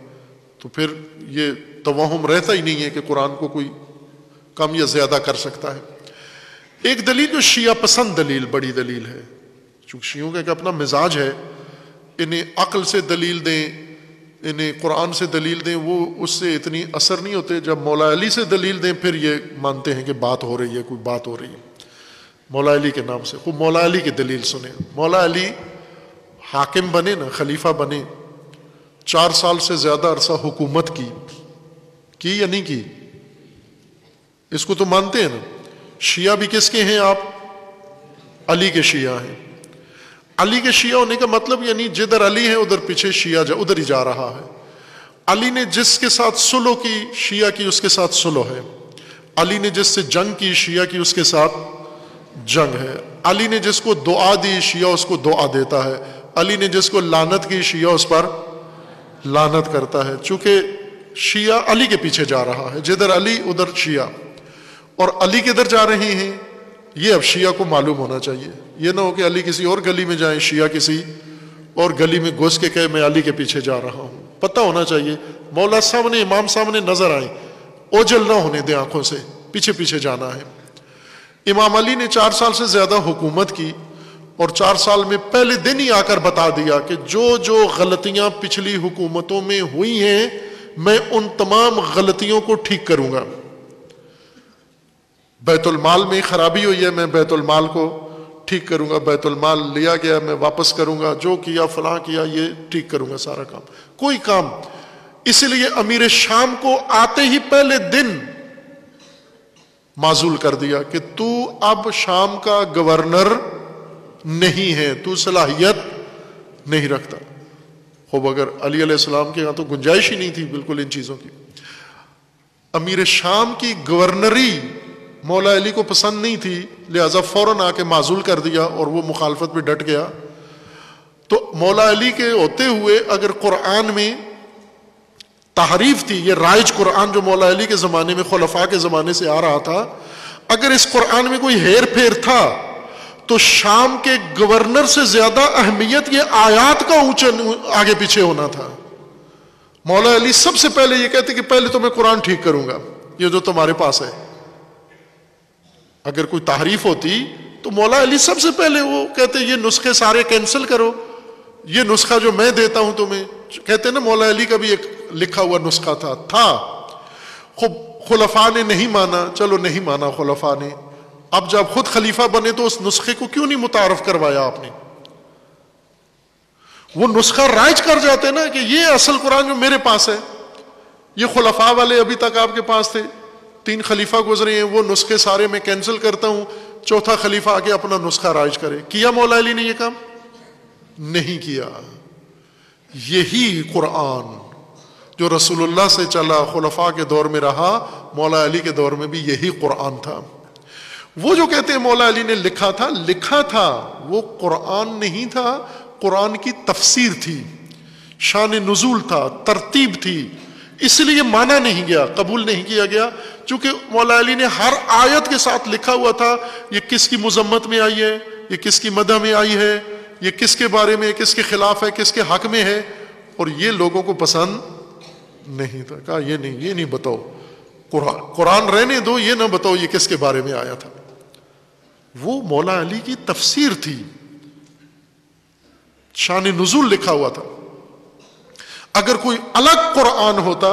تو پھر یہ توہم رہتا ہی نہیں ہے کہ قرآن کو کوئی کم یا زیادہ کر سکتا ہے۔ ایک دلیل جو شیعہ پسند دلیل، بڑی دلیل ہے، چونکہ شیعوں کا ایک اپنا مزاج ہے، انہیں عقل سے دلیل دیں، انہیں قرآن سے دلیل دیں، وہ اس سے اتنی اثر نہیں ہوتے۔ جب مولا علی سے دلیل دیں پھر یہ مانتے ہیں کہ بات ہو رہی ہے، کوئی بات ہو رہی ہے مولا علی کے نام سے۔ خوب مولا علی کی دلیل سنیں۔ مولا علی حاکم بنے نا، خلیفہ بنے، 4 سال سے زیادہ عرصہ حکومت کی یا نہیں کی؟ اس کو تو مانتے ہیں نا۔ شیعہ بھی کس کے ہیں آپ؟ علی کے شیعہ ہیں۔ علی کے شیعہ ہونے کا مطلب یعنی جدھر علی ہے ادھر پیچھے شیعہ ادھر ہی جا رہا ہے۔ علی نے جس کے ساتھ صلح کی، شیعہ کی اس کے ساتھ صلح ہے۔ علی نے جس سے جنگ کی، شیعہ کی اس کے ساتھ جنگ ہے۔ علی نے جس کو دعا دی، شیعہ اس کو دعا دیتا ہے۔ علی نے جس کو لعنت کی، شیعہ اس پر لعنت کرتا ہے، چونکہ شیعہ علی کے پیچھے جا رہا ہے، جدھر علی ادھر شیعہ، اور علی کدھر جا رہے ہیں یہ اب شیعہ کو معلوم ہونا چاہیے۔ یہ نہ ہو کہ علی کسی اور گلی میں جائیں، شیعہ کسی اور گلی میں گھس کے کہے میں علی کے پیچھے جا رہا ہوں۔ پتہ ہونا چاہیے، مولا سامنے، امام سامنے نظر آئیں، اوجل نہ ہونے دیں آنکھوں سے، پیچھے پیچھے جانا ہے۔ امام علی نے 4 سال سے زیادہ حکومت کی اور 4 سال میں پہلے دن ہی آ کر بتا دیا کہ جو غلطیاں پچھلی حکومتوں میں ہوئی ہیں میں ان تمام غلطیوں کو ٹھیک کروں گا۔ بیت المال میں خرابی ہوئی ہے، میں بیت المال کو ٹھیک کروں گا، بیت المال لیا گیا میں واپس کروں گا، جو کیا فلاں کیا یہ ٹھیک کروں گا سارا کام، کوئی کام۔ اسی لیے امیر شام کو آتے ہی پہلے دن معزول کر دیا کہ تو اب شام کا گورنر نہیں ہے، تو صلاحیت نہیں رکھتا۔ خوب اگر علی علیہ السلام کے یہاں تو گنجائش ہی نہیں تھی بالکل ان چیزوں کی۔ امیر شام کی گورنری مولا علی کو پسند نہیں تھی، لہذا فوراً آ کے معزول کر دیا اور وہ مخالفت پہ ڈٹ گیا۔ تو مولا علی کے ہوتے ہوئے اگر قرآن میں تحریف تھی، یہ رائج قرآن جو مولا علی کے زمانے میں، خلفاء کے زمانے سے آ رہا تھا، اگر اس قرآن میں کوئی ہیر پھیر تھا تو شام کے گورنر سے زیادہ اہمیت یہ آیات کا آگے پیچھے ہونا تھا۔ مولا علی سب سے پہلے یہ کہتے کہ پہلے تو میں قرآن ٹھیک کروں گا، یہ جو تمہارے پاس ہے۔ اگر کوئی تحریف ہوتی تو مولا علی سب سے پہلے وہ کہتے یہ نسخے سارے کینسل کرو، یہ نسخہ جو میں دیتا ہوں تمہیں، کہتے نا مولا علی کا بھی ایک لکھا ہوا نسخہ تھا۔ خب خلفاء نے نہیں مانا، چلو نہیں مانا خلفاء نے، اب جب خود خلیفہ بنے تو اس نسخے کو کیوں نہیں متعارف کروایا آپ نے؟ وہ نسخہ رائج کر جاتے نا کہ یہ اصل قرآن جو میرے پاس ہے، یہ خلفاء والے ابھی تک آپ کے پاس تھے، 3 خلیفہ گزرے ہیں، وہ نسخے سارے میں کینسل کرتا ہوں، 4تھا خلیفہ آ کے اپنا نسخہ رائج کرے۔ کیا مولا علی نے یہ کام؟ نہیں کیا۔ یہی قرآن جو رسول اللہ سے چلا، خلفاء کے دور میں رہا، مولا علی کے دور میں بھی یہی قرآن تھا۔ وہ جو کہتے ہیں مولا علی نے لکھا تھا، وہ قرآن نہیں تھا، قرآن کی تفسیر تھی، شان نزول تھا، ترتیب تھی، اس لیے مانا نہیں گیا، قبول نہیں کیا گیا، چونکہ مولا علی نے ہر آیت کے ساتھ لکھا ہوا تھا یہ کس کی مذمت میں آئی ہے، یہ کس کی مدح میں آئی ہے، یہ کس کے بارے میں، کس کے خلاف ہے، کس کے حق میں ہے، اور یہ لوگوں کو پسند نہیں تھا۔ کہا یہ نہیں بتاؤ، قرآن رہنے دو، یہ نہ بتاؤ یہ کس کے بارے میں آیا تھا۔ وہ مولا علی کی تفسیر تھی، شان نزول لکھا ہوا تھا۔ اگر کوئی الگ قرآن ہوتا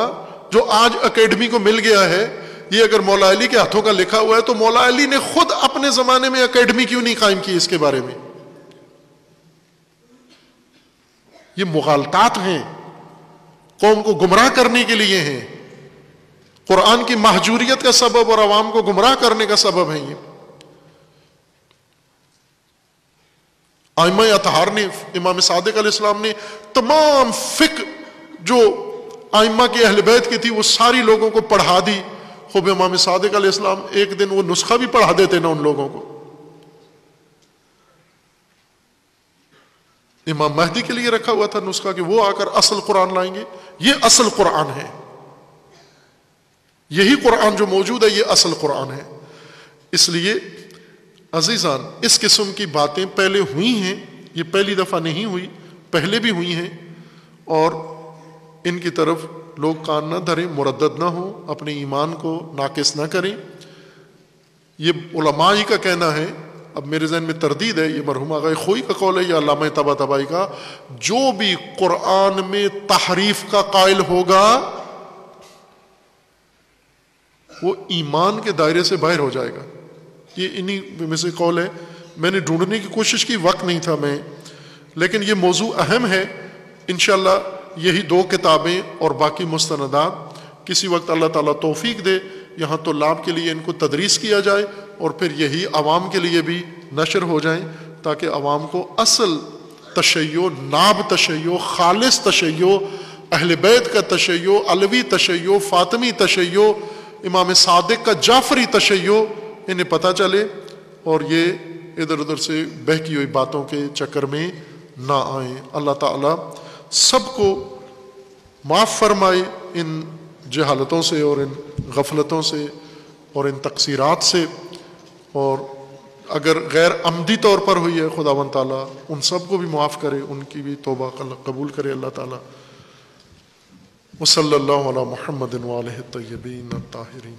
جو آج اکیڈمی کو مل گیا ہے یہ اگر مولا علی کے ہاتھوں کا لکھا ہوا ہے تو مولا علی نے خود اپنے زمانے میں اکیڈمی کیوں نہیں قائم کی اس کے بارے میں؟ یہ مغالطات ہیں، قوم کو گمراہ کرنے کے لیے ہیں، قرآن کی مہجوریت کا سبب اور عوام کو گمراہ کرنے کا سبب ہے یہ۔ ائمہ اطہار نے، امام صادق علیہ السلام نے تمام فقہ جو ائمہ کے اہل بیت کی تھی وہ ساری لوگوں کو پڑھا دی۔ خوب امام صادق علیہ السلام ایک دن وہ نسخہ بھی پڑھا دیتے نا ان لوگوں کو۔ امام مہدی کے لیے رکھا ہوا تھا نسخہ کہ وہ آ کر اصل قرآن لائیں گے، یہ اصل قرآن ہے، یہی قرآن جو موجود ہے یہ اصل قرآن ہے۔ اس لیے عزیزان اس قسم کی باتیں پہلے ہوئی ہیں، یہ پہلی دفعہ نہیں ہوئی، پہلے بھی ہوئی ہیں، اور ان کی طرف لوگ کان نہ دھریں، مردد نہ ہوں، اپنے ایمان کو ناقص نہ کریں۔ یہ علماء ہی کا کہنا ہے، اب میرے ذہن میں تردید ہے یہ مرحوم آغا خوئی کا قول ہے یا علامہ طباطبائی کا، جو بھی قرآن میں تحریف کا قائل ہوگا وہ ایمان کے دائرے سے باہر ہو جائے گا۔ یہ انہی میں سے قول ہے، میں نے ڈھونڈنے کی کوشش کی، وقت نہیں تھا میں، لیکن یہ موضوع اہم ہے۔ انشاءاللہ یہی 2 کتابیں اور باقی مستندات کسی وقت اللہ تعالیٰ توفیق دے یہاں طلاب کے لیے ان کو تدریس کیا جائے، اور پھر یہی عوام کے لیے بھی نشر ہو جائیں، تاکہ عوام کو اصل تشیع، ناب تشیع، خالص تشیع، اہل بیت کا تشیع، علوی تشیع، فاطمی تشیع، امام صادق کا جعفری تشیع انہیں پتہ چلے، اور یہ ادھر ادھر سے بہکی ہوئی باتوں کے چکر میں نہ آئیں۔ اللہ تعالیٰ سب کو معاف فرمائے ان جہالتوں سے اور ان غفلتوں سے اور ان تقصیرات سے، اور اگر غیر عمدی طور پر ہوئی ہے خداوند تعالیٰ ان سب کو بھی معاف کرے، ان کی بھی توبہ قبول کرے اللہ تعالیٰ۔ وصلی اللہ علی محمد وآلہ الطیبین الطاہرین۔